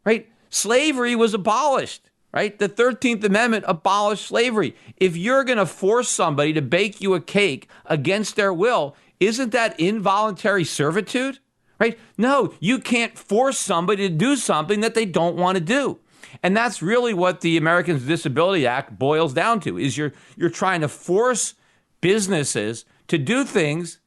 right? Slavery was abolished, right? The 13th Amendment abolished slavery. If you're going to force somebody to bake you a cake against their will, isn't that involuntary servitude, right? No, you can't force somebody to do something that they don't want to do. And that's really what the Americans with Disability Act boils down to, is you're trying to force businesses to do things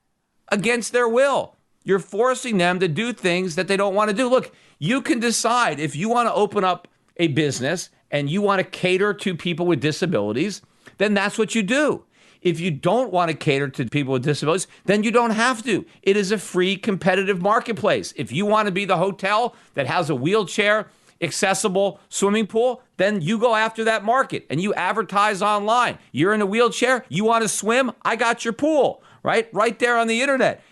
against their will. You're forcing them to do things that they don't want to do. Look, you can decide if you want to open up a business and you want to cater to people with disabilities, then that's what you do. If you don't want to cater to people with disabilities, then you don't have to. It is a free competitive marketplace. If you want to be the hotel that has a wheelchair accessible swimming pool, then you go after that market and you advertise online. You're in a wheelchair, you want to swim, I got your pool, right? Right there on the internet.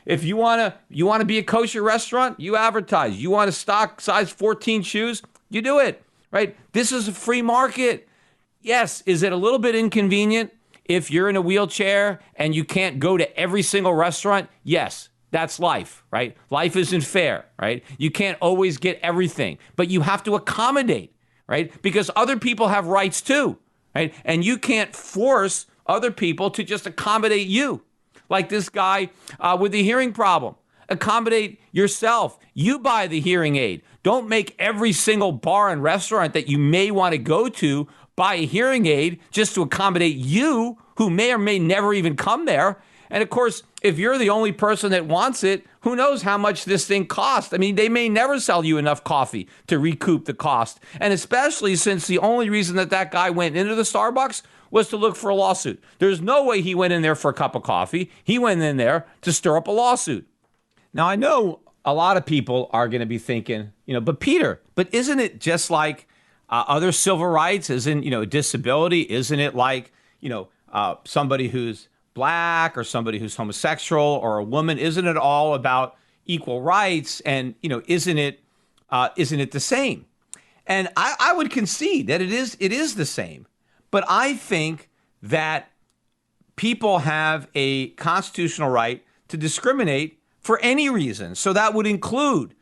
If you want to be a kosher restaurant, you advertise. You want to stock size 14 shoes, you do it, right? This is a free market. Yes, is it a little bit inconvenient if you're in a wheelchair and you can't go to every single restaurant? Yes. That's life, right? Life isn't fair, right? You can't always get everything, but you have to accommodate, right? Because other people have rights too, right? And you can't force other people to just accommodate you. Like this guy with the hearing problem. Accommodate yourself. You buy the hearing aid. Don't make every single bar and restaurant that you may want to go to buy a hearing aid just to accommodate you, who may or may never even come there. And of course, if you're the only person that wants it, who knows how much this thing costs? I mean, they may never sell you enough coffee to recoup the cost. And especially since the only reason that guy went into the Starbucks was to look for a lawsuit. There's no way he went in there for a cup of coffee. He went in there to stir up a lawsuit. Now, I know a lot of people are going to be thinking, but Peter, isn't it just like other civil rights? Isn't, disability? Isn't it like, somebody who's Black or somebody who's homosexual or a woman? Isn't it all about equal rights? And, isn't it the same? And I would concede that it is the same. But I think that people have a constitutional right to discriminate for any reason. So that would include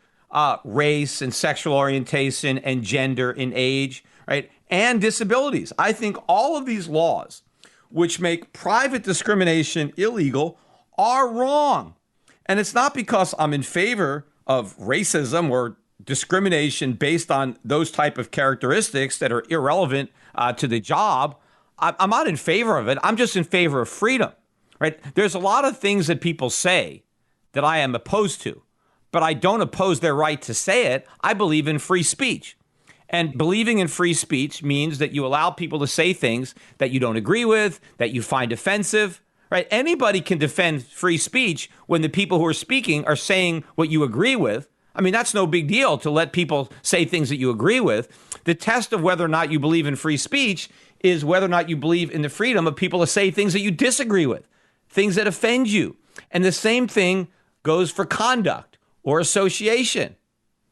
race and sexual orientation and gender and age, right? And disabilities. I think all of these laws which make private discrimination illegal are wrong. And it's not because I'm in favor of racism or discrimination based on those type of characteristics that are irrelevant to the job. I'm not in favor of it. I'm just in favor of freedom, right? There's a lot of things that people say that I am opposed to, but I don't oppose their right to say it. I believe in free speech. And believing in free speech means that you allow people to say things that you don't agree with, that you find offensive, right? Anybody can defend free speech when the people who are speaking are saying what you agree with. I mean, that's no big deal to let people say things that you agree with. The test of whether or not you believe in free speech is whether or not you believe in the freedom of people to say things that you disagree with, things that offend you. And the same thing goes for conduct or association.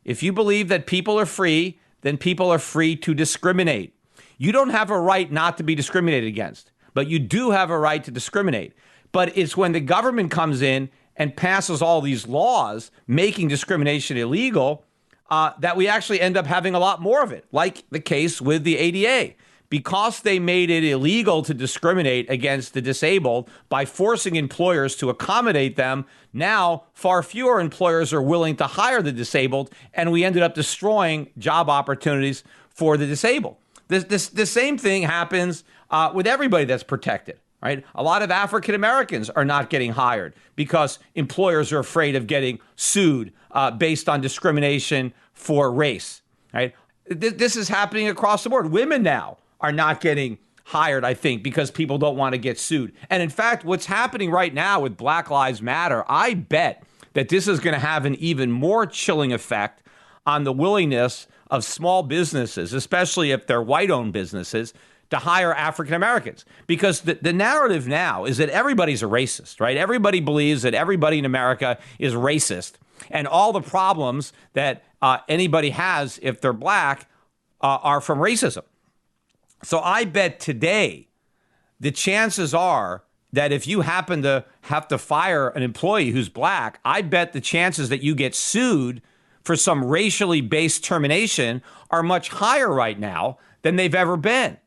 If you believe that people are free, then people are free to discriminate. You don't have a right not to be discriminated against, but you do have a right to discriminate. But it's when the government comes in and passes all these laws making discrimination illegal that we actually end up having a lot more of it, like the case with the ADA. Because they made it illegal to discriminate against the disabled by forcing employers to accommodate them, now far fewer employers are willing to hire the disabled, and we ended up destroying job opportunities for the disabled. The same thing happens with everybody that's protected, right? A lot of African Americans are not getting hired because employers are afraid of getting sued based on discrimination for race, right? This is happening across the board. Women now are not getting hired, I think, because people don't want to get sued. And in fact, what's happening right now with Black Lives Matter, I bet that this is going to have an even more chilling effect on the willingness of small businesses, especially if they're white-owned businesses, to hire African Americans. Because the narrative now is that everybody's a racist, right? Everybody believes that everybody in America is racist. And all the problems that anybody has if they're black are from racism. So I bet today the chances are that if you happen to have to fire an employee who's black, I bet the chances that you get sued for some racially based termination are much higher right now than they've ever been.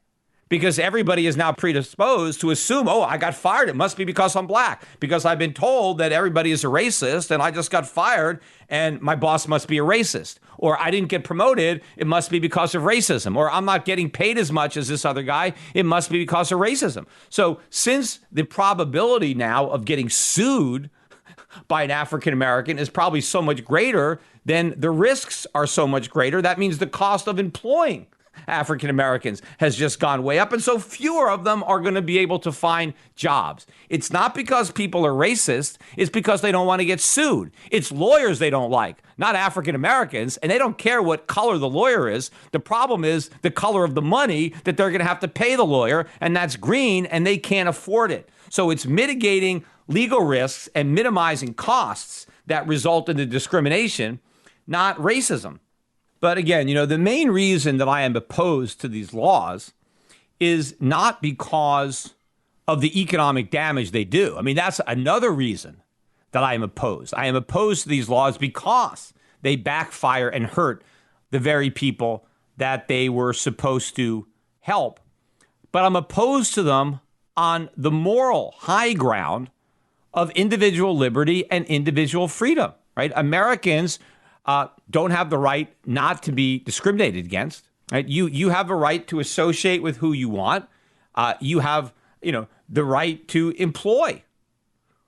because everybody is now predisposed to assume, oh, I got fired. It must be because I'm black, because I've been told that everybody is a racist and I just got fired and my boss must be a racist. Or I didn't get promoted. It must be because of racism. Or I'm not getting paid as much as this other guy. It must be because of racism. So since the probability now of getting sued by an African American is probably so much greater, then the risks are so much greater. That means the cost of employing African Americans has just gone way up. And so fewer of them are going to be able to find jobs. It's not because people are racist. It's because they don't want to get sued. It's lawyers they don't like, not African Americans. And they don't care what color the lawyer is. The problem is the color of the money that they're going to have to pay the lawyer. And that's green, and they can't afford it. So it's mitigating legal risks and minimizing costs that result in the discrimination, not racism. But again, the main reason that I am opposed to these laws is not because of the economic damage they do. I mean, that's another reason that I am opposed. I am opposed to these laws because they backfire and hurt the very people that they were supposed to help. But I'm opposed to them on the moral high ground of individual liberty and individual freedom, right? Americans don't have the right not to be discriminated against. Right? You have a right to associate with who you want. You have the right to employ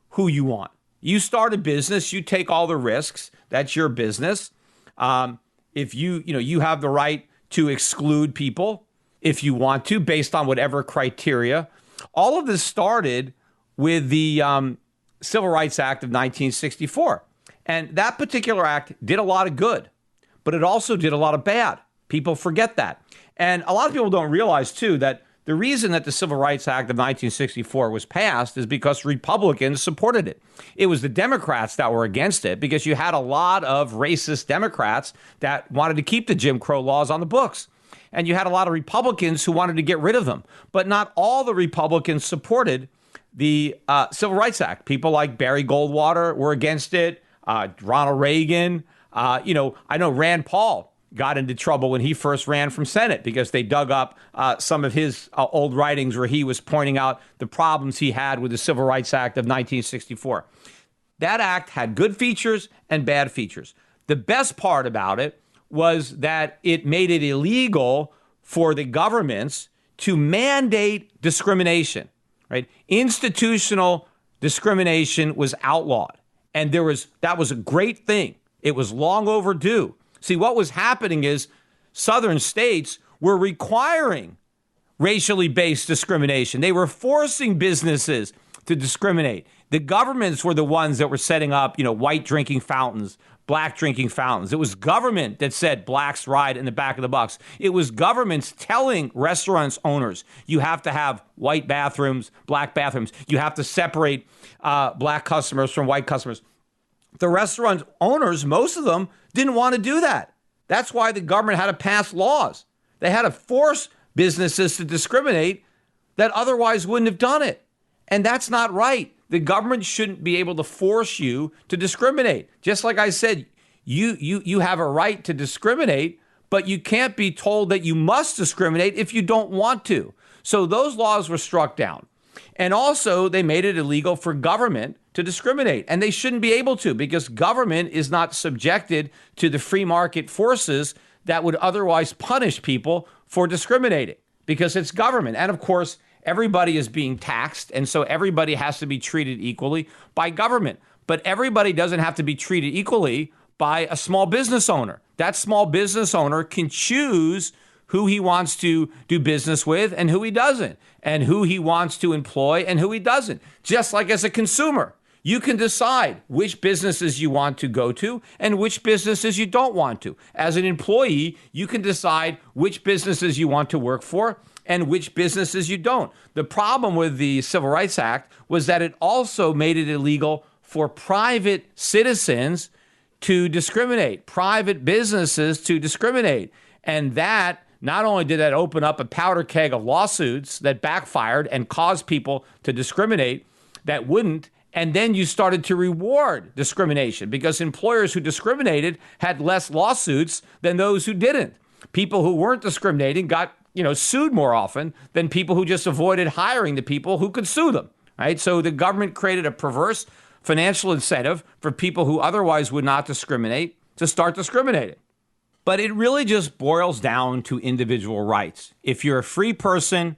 who you want. You start a business, you take all the risks. That's your business. If you have the right to exclude people if you want to, based on whatever criteria. All of this started with the Civil Rights Act of 1964. And that particular act did a lot of good, but it also did a lot of bad. People forget that. And a lot of people don't realize, too, that the reason that the Civil Rights Act of 1964 was passed is because Republicans supported it. It was the Democrats that were against it because you had a lot of racist Democrats that wanted to keep the Jim Crow laws on the books. And you had a lot of Republicans who wanted to get rid of them. But not all the Republicans supported the Civil Rights Act. People like Barry Goldwater were against it. Ronald Reagan, I know Rand Paul got into trouble when he first ran from Senate because they dug up some of his old writings where he was pointing out the problems he had with the Civil Rights Act of 1964. That act had good features and bad features. The best part about it was that it made it illegal for the governments to mandate discrimination, right? Institutional discrimination was outlawed. And that was a great thing. It was long overdue. See, what was happening is southern states were requiring racially based discrimination. They were forcing businesses to discriminate. The governments were the ones that were setting up, white drinking fountains, black drinking fountains. It was government that said blacks ride in the back of the bus. It was governments telling restaurants owners, you have to have white bathrooms, black bathrooms. You have to separate black customers from white customers. The restaurant owners, most of them, didn't want to do that. That's why the government had to pass laws. They had to force businesses to discriminate that otherwise wouldn't have done it. And that's not right. The government shouldn't be able to force you to discriminate. Just like I said, you have a right to discriminate, but you can't be told that you must discriminate if you don't want to. So those laws were struck down. And also, they made it illegal for government to discriminate. And they shouldn't be able to because government is not subjected to the free market forces that would otherwise punish people for discriminating because it's government. And of course, everybody is being taxed. And so everybody has to be treated equally by government. But everybody doesn't have to be treated equally by a small business owner. That small business owner can choose who he wants to do business with and who he doesn't, and who he wants to employ and who he doesn't. Just like as a consumer, you can decide which businesses you want to go to and which businesses you don't want to. As an employee, you can decide which businesses you want to work for and which businesses you don't. The problem with the Civil Rights Act was that it also made it illegal for private citizens to discriminate, private businesses to discriminate. And that not only did that open up a powder keg of lawsuits that backfired and caused people to discriminate that wouldn't, and then you started to reward discrimination because employers who discriminated had less lawsuits than those who didn't. People who weren't discriminating got sued more often than people who just avoided hiring the people who could sue them, right? So the government created a perverse financial incentive for people who otherwise would not discriminate to start discriminating. But it really just boils down to individual rights. If you're a free person,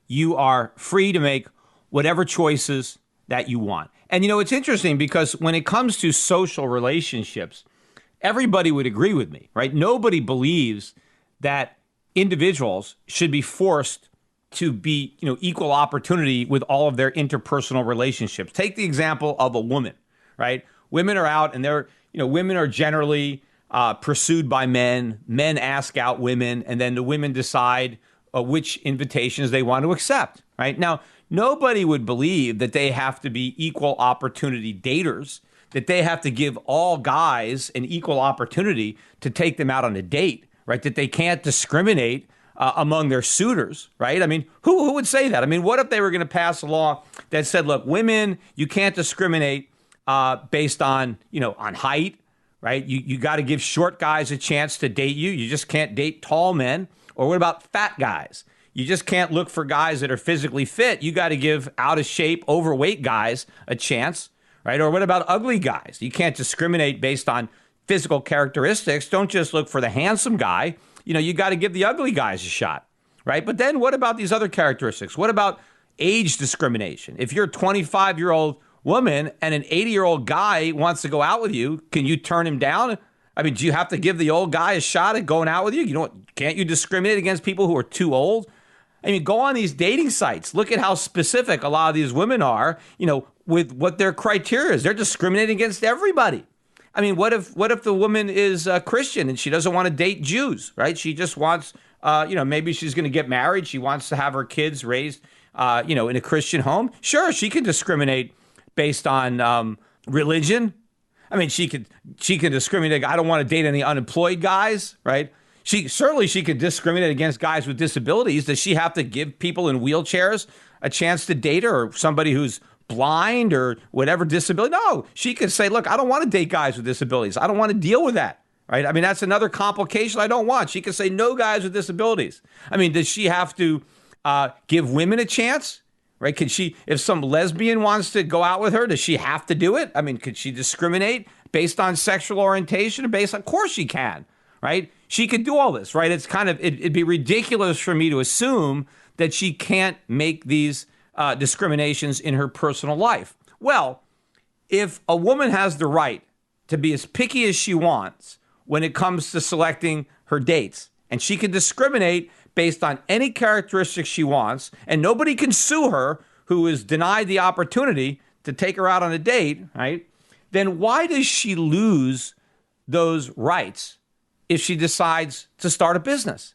you are free to make whatever choices that you want. And, it's interesting because when it comes to social relationships, everybody would agree with me, right? Nobody believes that individuals should be forced to be, equal opportunity with all of their interpersonal relationships. Take the example of a woman, right? Women are out and women are generally pursued by men. Men ask out women, and then the women decide which invitations they want to accept, right? Now, nobody would believe that they have to be equal opportunity daters, that they have to give all guys an equal opportunity to take them out on a date, right? That they can't discriminate among their suitors, right? I mean, who would say that? I mean, what if they were going to pass a law that said, look, women, you can't discriminate based on, on height, right? You got to give short guys a chance to date you. You just can't date tall men. Or what about fat guys? You just can't look for guys that are physically fit. You got to give out of shape, overweight guys a chance, right? Or what about ugly guys? You can't discriminate based on physical characteristics. Don't just look for the handsome guy. You got to give the ugly guys a shot, right? But then what about these other characteristics? What about age discrimination? If you're a 25-year-old woman and an 80-year-old guy wants to go out with you, can you turn him down? I mean, do you have to give the old guy a shot at going out with you? Can't you discriminate against people who are too old? I mean, go on these dating sites. Look at how specific a lot of these women are, with what their criteria is. They're discriminating against everybody. I mean, what if the woman is Christian and she doesn't want to date Jews, right? She just wants, maybe she's going to get married. She wants to have her kids raised, in a Christian home. Sure, she can discriminate based on religion. I mean, she could discriminate. I don't want to date any unemployed guys, right? She could discriminate against guys with disabilities. Does she have to give people in wheelchairs a chance to date her, or somebody who's blind or whatever disability? No, she could say, look, I don't want to date guys with disabilities. I don't want to deal with that, right? I mean, that's another complication I don't want. She could say no guys with disabilities. I mean, does she have to give women a chance? Right? Could she, if some lesbian wants to go out with her, does she have to do it? I mean, could she discriminate based on sexual orientation or of course she can, right? She could do all this, right? It's it'd be ridiculous for me to assume that she can't make these discriminations in her personal life. Well, if a woman has the right to be as picky as she wants when it comes to selecting her dates, and she can discriminate based on any characteristics she wants, and nobody can sue her who is denied the opportunity to take her out on a date, right? Then why does she lose those rights if she decides to start a business,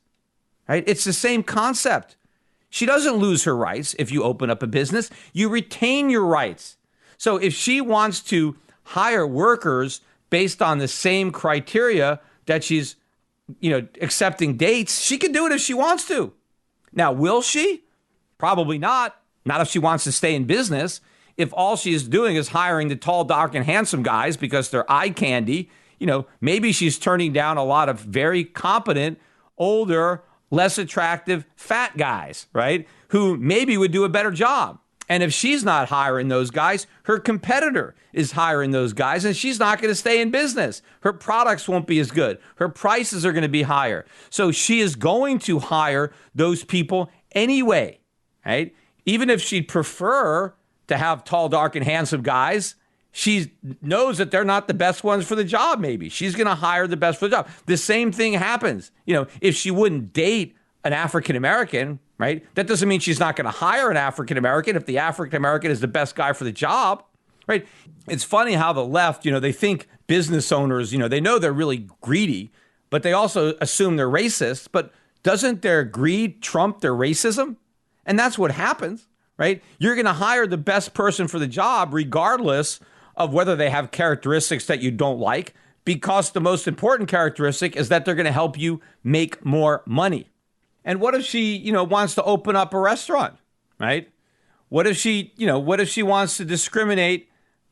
right? It's the same concept. She doesn't lose her rights if you open up a business. You retain your rights. So if she wants to hire workers based on the same criteria that she's accepting dates, she can do it if she wants to. Now, will she? Probably not. Not if she wants to stay in business. If all she is doing is hiring the tall, dark, and handsome guys because they're eye candy, maybe she's turning down a lot of very competent, older, less attractive, fat guys, right? Who maybe would do a better job. And if she's not hiring those guys, her competitor is hiring those guys, and she's not going to stay in business. Her products won't be as good. Her prices are going to be higher. So she is going to hire those people anyway, right? Even if she'd prefer to have tall, dark, and handsome guys, she knows that they're not the best ones for the job, maybe. She's going to hire the best for the job. The same thing happens. If she wouldn't date an African-American, right? That doesn't mean she's not going to hire an African-American if the African-American is the best guy for the job, right? It's funny how the left, they think business owners, they know they're really greedy, but they also assume they're racist. But doesn't their greed trump their racism? And that's what happens, right? You're going to hire the best person for the job regardless of whether they have characteristics that you don't like, because the most important characteristic is that they're going to help you make more money. And what if she, wants to open up a restaurant, right? What if she wants to discriminate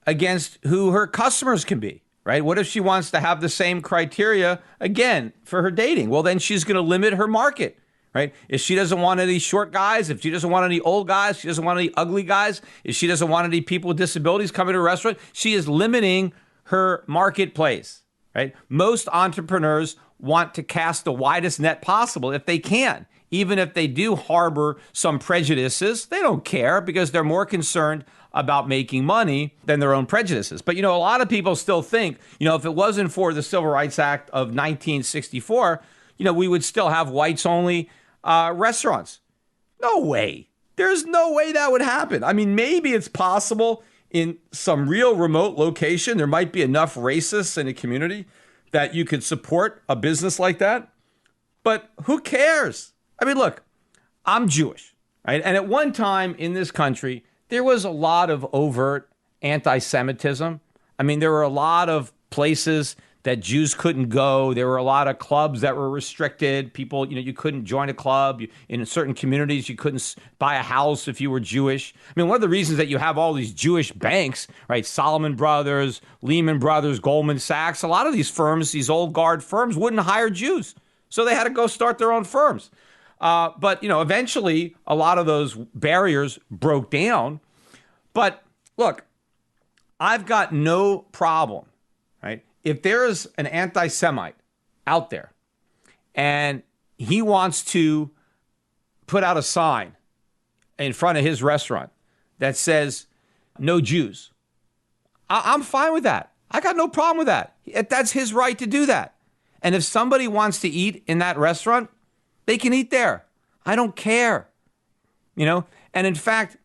against who her customers can be, right? What if she wants to have the same criteria, again, for her dating? Well, then she's going to limit her market, right? If she doesn't want any short guys, if she doesn't want any old guys, she doesn't want any ugly guys, if she doesn't want any people with disabilities coming to a restaurant, she is limiting her marketplace, right? Most entrepreneurs want to cast the widest net possible if they can. Even if they do harbor some prejudices, they don't care because they're more concerned about making money than their own prejudices. But, a lot of people still think, if it wasn't for the Civil Rights Act of 1964, we would still have whites-only restaurants. No way. There's no way that would happen. I mean, maybe it's possible in some real remote location. There might be enough racists in a community that you could support a business like that. But who cares? I mean, look, I'm Jewish, right? And at one time in this country, there was a lot of overt anti-Semitism. I mean, there were a lot of places that Jews couldn't go. There were a lot of clubs that were restricted. People, you couldn't join a club. In certain communities, you couldn't buy a house if you were Jewish. I mean, one of the reasons that you have all these Jewish banks, right? Salomon Brothers, Lehman Brothers, Goldman Sachs, a lot of these firms, these old guard firms, wouldn't hire Jews. So they had to go start their own firms. But, eventually a lot of those barriers broke down. But look, I've got no problem, right? If there is an anti-Semite out there and he wants to put out a sign in front of his restaurant that says, no Jews, I'm fine with that. I got no problem with that. That's his right to do that. And if somebody wants to eat in that restaurant, they can eat there. I don't care. And in fact,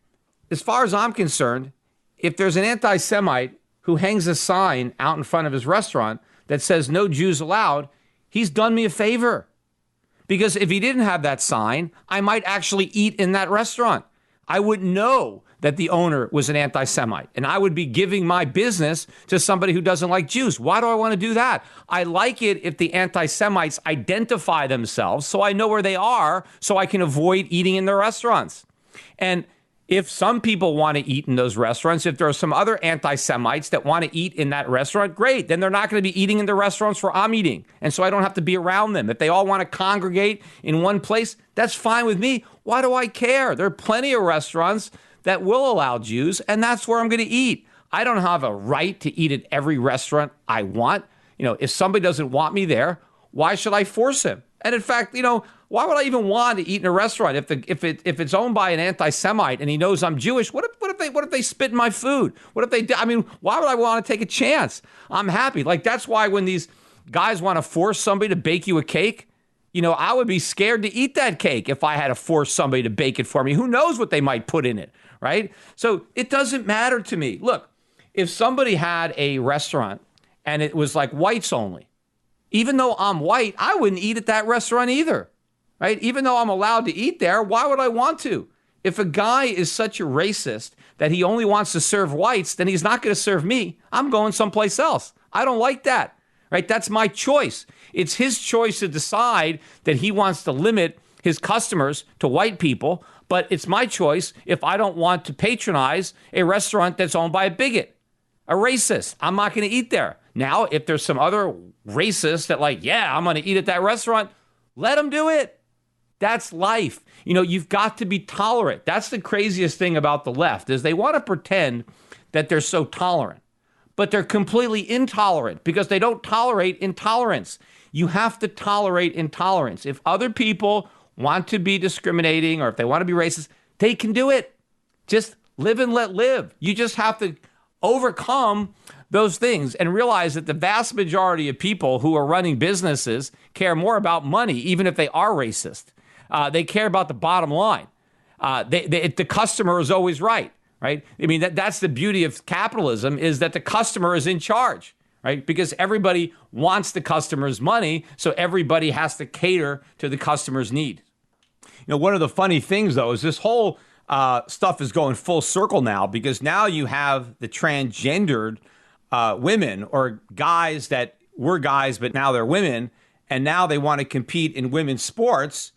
as far as I'm concerned, if there's an anti-Semite who hangs a sign out in front of his restaurant that says no Jews allowed, he's done me a favor. Because if he didn't have that sign, I might actually eat in that restaurant. I wouldn't know that the owner was an anti-Semite, and I would be giving my business to somebody who doesn't like Jews. Why do I want to do that? I like it if the anti-Semites identify themselves so I know where they are so I can avoid eating in their restaurants. And if some people want to eat in those restaurants, if there are some other anti-Semites that want to eat in that restaurant, great. Then they're not going to be eating in the restaurants where I'm eating. And so I don't have to be around them. If they all want to congregate in one place, that's fine with me. Why do I care? There are plenty of restaurants that will allow Jews, and that's where I'm going to eat. I don't have a right to eat at every restaurant I want. If somebody doesn't want me there, why should I force him? And in fact, why would I even want to eat in a restaurant if it's owned by an anti-Semite and he knows I'm Jewish? What if they spit in my food? What if they? Why would I want to take a chance? I'm happy. Like that's why when these guys want to force somebody to bake you a cake, I would be scared to eat that cake if I had to force somebody to bake it for me. Who knows what they might put in it, right? So it doesn't matter to me. Look, if somebody had a restaurant and it was like whites only, even though I'm white, I wouldn't eat at that restaurant either, right? Even though I'm allowed to eat there, why would I want to? If a guy is such a racist that he only wants to serve whites, then he's not going to serve me. I'm going someplace else. I don't like that, right? That's my choice. It's his choice to decide that he wants to limit his customers to white people, but it's my choice if I don't want to patronize a restaurant that's owned by a bigot, a racist. I'm not going to eat there. Now, if there's some other racist that I'm going to eat at that restaurant, let them do it. That's life. You've got to be tolerant. That's the craziest thing about the left is they want to pretend that they're so tolerant, but they're completely intolerant because they don't tolerate intolerance. You have to tolerate intolerance. If other people want to be discriminating or if they want to be racist, they can do it. Just live and let live. You just have to overcome those things and realize that the vast majority of people who are running businesses care more about money, even if they are racist. They care about the bottom line. The customer is always right? I mean, that's the beauty of capitalism is that the customer is in charge, right? Because everybody wants the customer's money, so everybody has to cater to the customer's need. One of the funny things, though, is this whole stuff is going full circle now because now you have the transgendered women or guys that were guys, but now they're women, and now they want to compete in women's sports.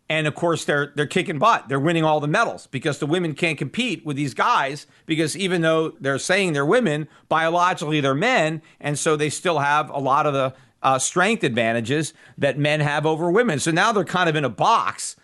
And of course, they're kicking butt. They're winning all the medals because the women can't compete with these guys because even though they're saying they're women, biologically they're men. And so they still have a lot of the strength advantages that men have over women. So now they're kind of in a box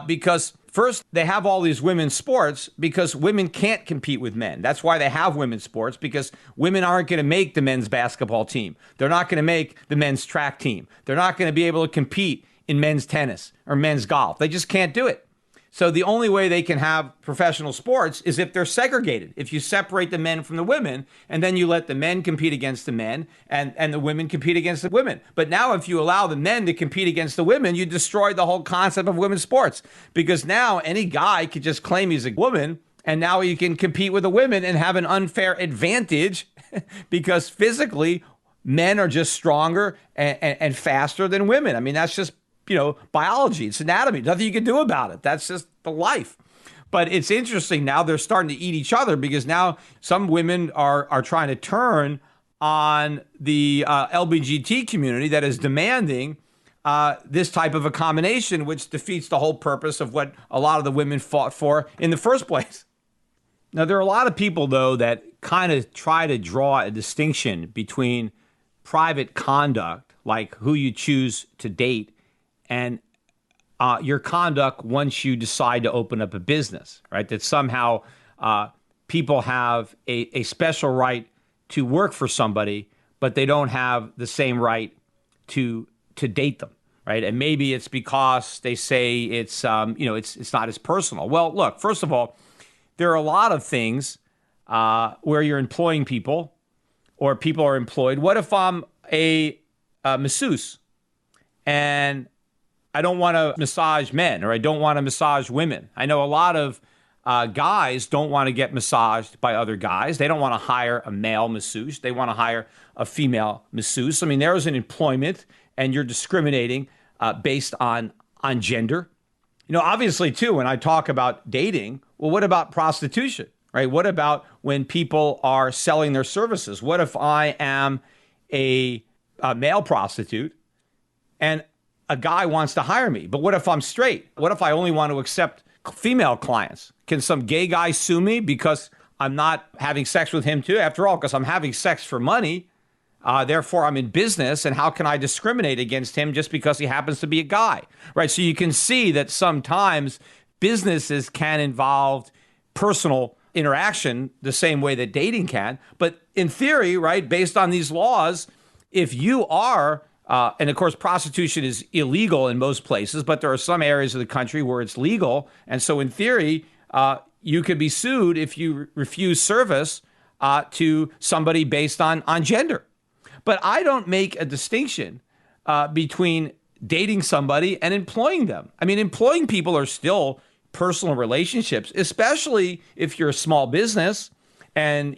because first they have all these women's sports because women can't compete with men. That's why they have women's sports, because women aren't going to make the men's basketball team. They're not going to make the men's track team. They're not going to be able to compete in men's tennis or men's golf. They just can't do it. So the only way they can have professional sports is if they're segregated. If you separate the men from the women, and then you let the men compete against the men and the women compete against the women. But now if you allow the men to compete against the women, you destroy the whole concept of women's sports. Because now any guy could just claim he's a woman, and now he can compete with the women and have an unfair advantage because physically men are just stronger and faster than women. I mean, that's just biology. It's anatomy. Nothing you can do about it. That's just the life. But it's interesting now they're starting to eat each other because now some women are trying to turn on the LGBT community that is demanding this type of a combination, which defeats the whole purpose of what a lot of the women fought for in the first place. Now, there are a lot of people, though, that kind of try to draw a distinction between private conduct, like who you choose to date, and your conduct once you decide to open up a business, right? That somehow people have a special right to work for somebody, but they don't have the same right to date them, right? And maybe it's because they say it's it's not as personal. Well, look, first of all, there are a lot of things where you're employing people or people are employed. What if I'm a masseuse and I don't want to massage men, or I don't want to massage women? I know a lot of guys don't want to get massaged by other guys. They don't want to hire a male masseuse. They want to hire a female masseuse. I mean, there is an employment, and you're discriminating based on gender. Obviously, too, when I talk about dating, well, what about prostitution, right? What about when people are selling their services? What if I am a male prostitute and a guy wants to hire me? But what if I'm straight? What if I only want to accept female clients? Can some gay guy sue me because I'm not having sex with him too? After all, because I'm having sex for money, therefore I'm in business, and how can I discriminate against him just because he happens to be a guy, right? So you can see that sometimes businesses can involve personal interaction the same way that dating can. But in theory, right, based on these laws, if you are and of course, prostitution is illegal in most places, but there are some areas of the country where it's legal. And so in theory, you could be sued if you refuse service to somebody based on gender. But I don't make a distinction between dating somebody and employing them. I mean, employing people are still personal relationships, especially if you're a small business and,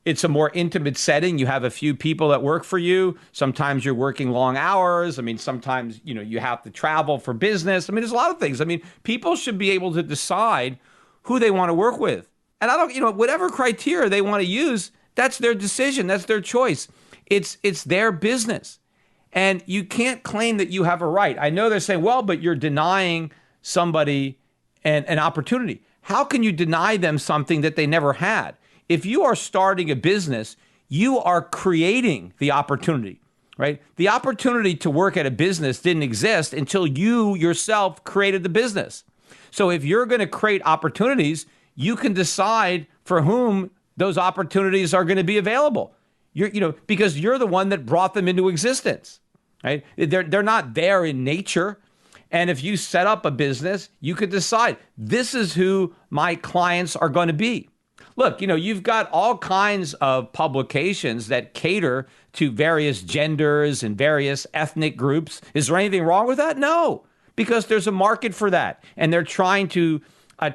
it's a more intimate setting. You have a few people that work for you. Sometimes you're working long hours. I mean, sometimes, you have to travel for business. I mean, there's a lot of things. I mean, people should be able to decide who they want to work with. And I don't, whatever criteria they want to use, that's their decision. That's their choice. It's their business. And you can't claim that you have a right. I know they're saying, well, but you're denying somebody an opportunity. How can you deny them something that they never had? If you are starting a business, you are creating the opportunity, right? The opportunity to work at a business didn't exist until you yourself created the business. So if you're going to create opportunities, you can decide for whom those opportunities are going to be available. Because you're the one that brought them into existence, right? They're not there in nature. And if you set up a business, you could decide this is who my clients are going to be. Look, you've got all kinds of publications that cater to various genders and various ethnic groups. Is there anything wrong with that? No, because there's a market for that. And they're trying to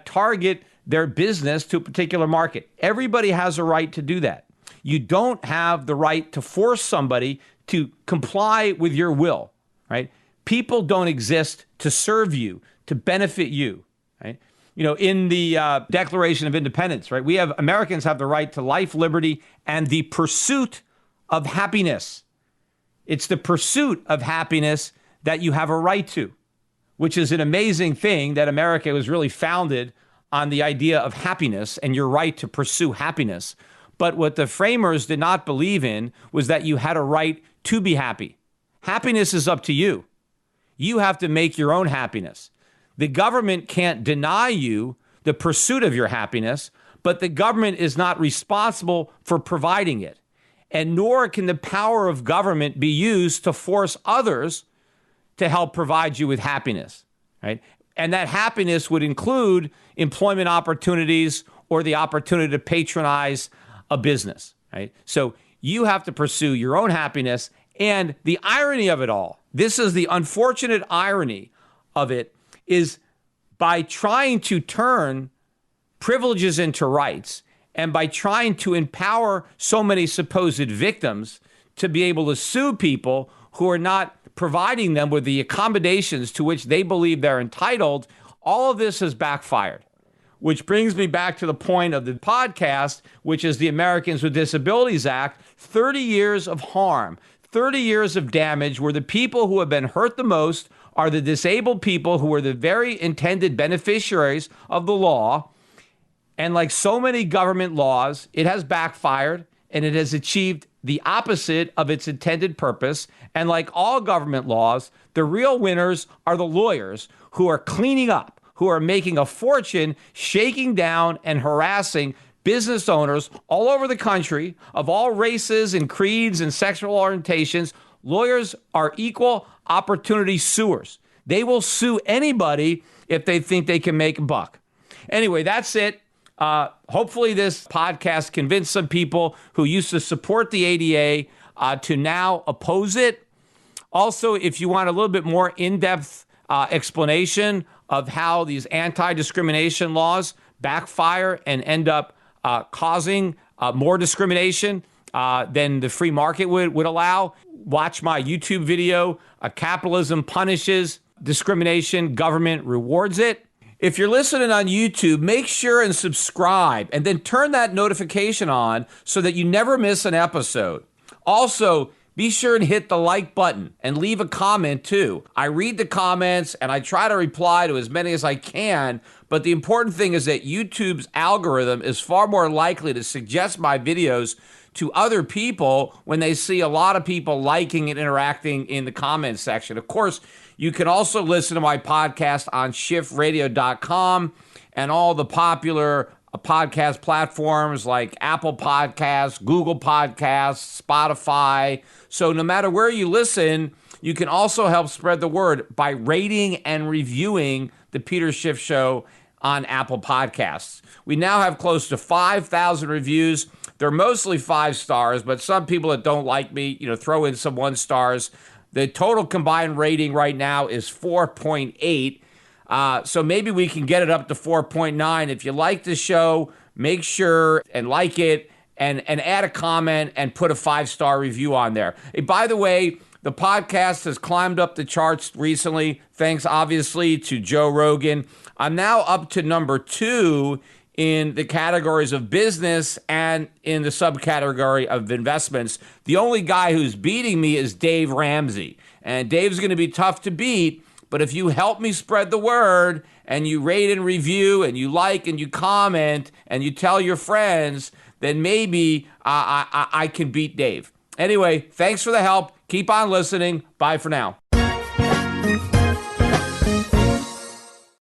target their business to a particular market. Everybody has a right to do that. You don't have the right to force somebody to comply with your will, right? People don't exist to serve you, to benefit you, right? In the Declaration of Independence, right, Americans have the right to life, liberty, and the pursuit of happiness. It's the pursuit of happiness that you have a right to, which is an amazing thing that America was really founded on the idea of happiness and your right to pursue happiness. But what the framers did not believe in was that you had a right to be happy. Happiness is up to you. You have to make your own happiness. The government can't deny you the pursuit of your happiness, but the government is not responsible for providing it. And nor can the power of government be used to force others to help provide you with happiness, right? And that happiness would include employment opportunities or the opportunity to patronize a business, right? So you have to pursue your own happiness. And the irony of it all, this is the unfortunate irony of it, is by trying to turn privileges into rights and by trying to empower so many supposed victims to be able to sue people who are not providing them with the accommodations to which they believe they're entitled, all of this has backfired. Which brings me back to the point of the podcast, which is the Americans with Disabilities Act. 30 years of harm, 30 years of damage, where the people who have been hurt the most are the disabled people who are the very intended beneficiaries of the law. And like so many government laws, it has backfired and it has achieved the opposite of its intended purpose. And like all government laws, the real winners are the lawyers who are cleaning up, who are making a fortune shaking down and harassing business owners all over the country of all races and creeds and sexual orientations. Lawyers are equal opportunity suers. They will sue anybody if they think they can make a buck. Anyway, that's it. Hopefully this podcast convinced some people who used to support the ADA to now oppose it. Also, if you want a little bit more in-depth explanation of how these anti-discrimination laws backfire and end up causing more discrimination than the free market would allow, watch my YouTube video, Capitalism Punishes Discrimination, Government Rewards It. If you're listening on YouTube, make sure and subscribe and then turn that notification on so that you never miss an episode. Also, be sure and hit the like button and leave a comment too. I read the comments and I try to reply to as many as I can, but the important thing is that YouTube's algorithm is far more likely to suggest my videos to other people when they see a lot of people liking and interacting in the comments section. Of course, you can also listen to my podcast on shiftradio.com and all the popular podcast platforms like Apple Podcasts, Google Podcasts, Spotify. So no matter where you listen, you can also help spread the word by rating and reviewing The Peter Schiff Show on Apple Podcasts. We now have close to 5,000 reviews. They're mostly 5 stars, but some people that don't like me, throw in some 1 stars. The total combined rating right now is 4.8. So maybe we can get it up to 4.9. If you like the show, make sure and like it and add a comment and put a 5-star review on there. Hey, by the way, the podcast has climbed up the charts recently, thanks obviously to Joe Rogan. I'm now up to number 2 in the categories of business and in the subcategory of investments. The only guy who's beating me is Dave Ramsey. And Dave's going to be tough to beat, but if you help me spread the word and you rate and review and you like and you comment and you tell your friends, then maybe I can beat Dave. Anyway, thanks for the help. Keep on listening. Bye for now.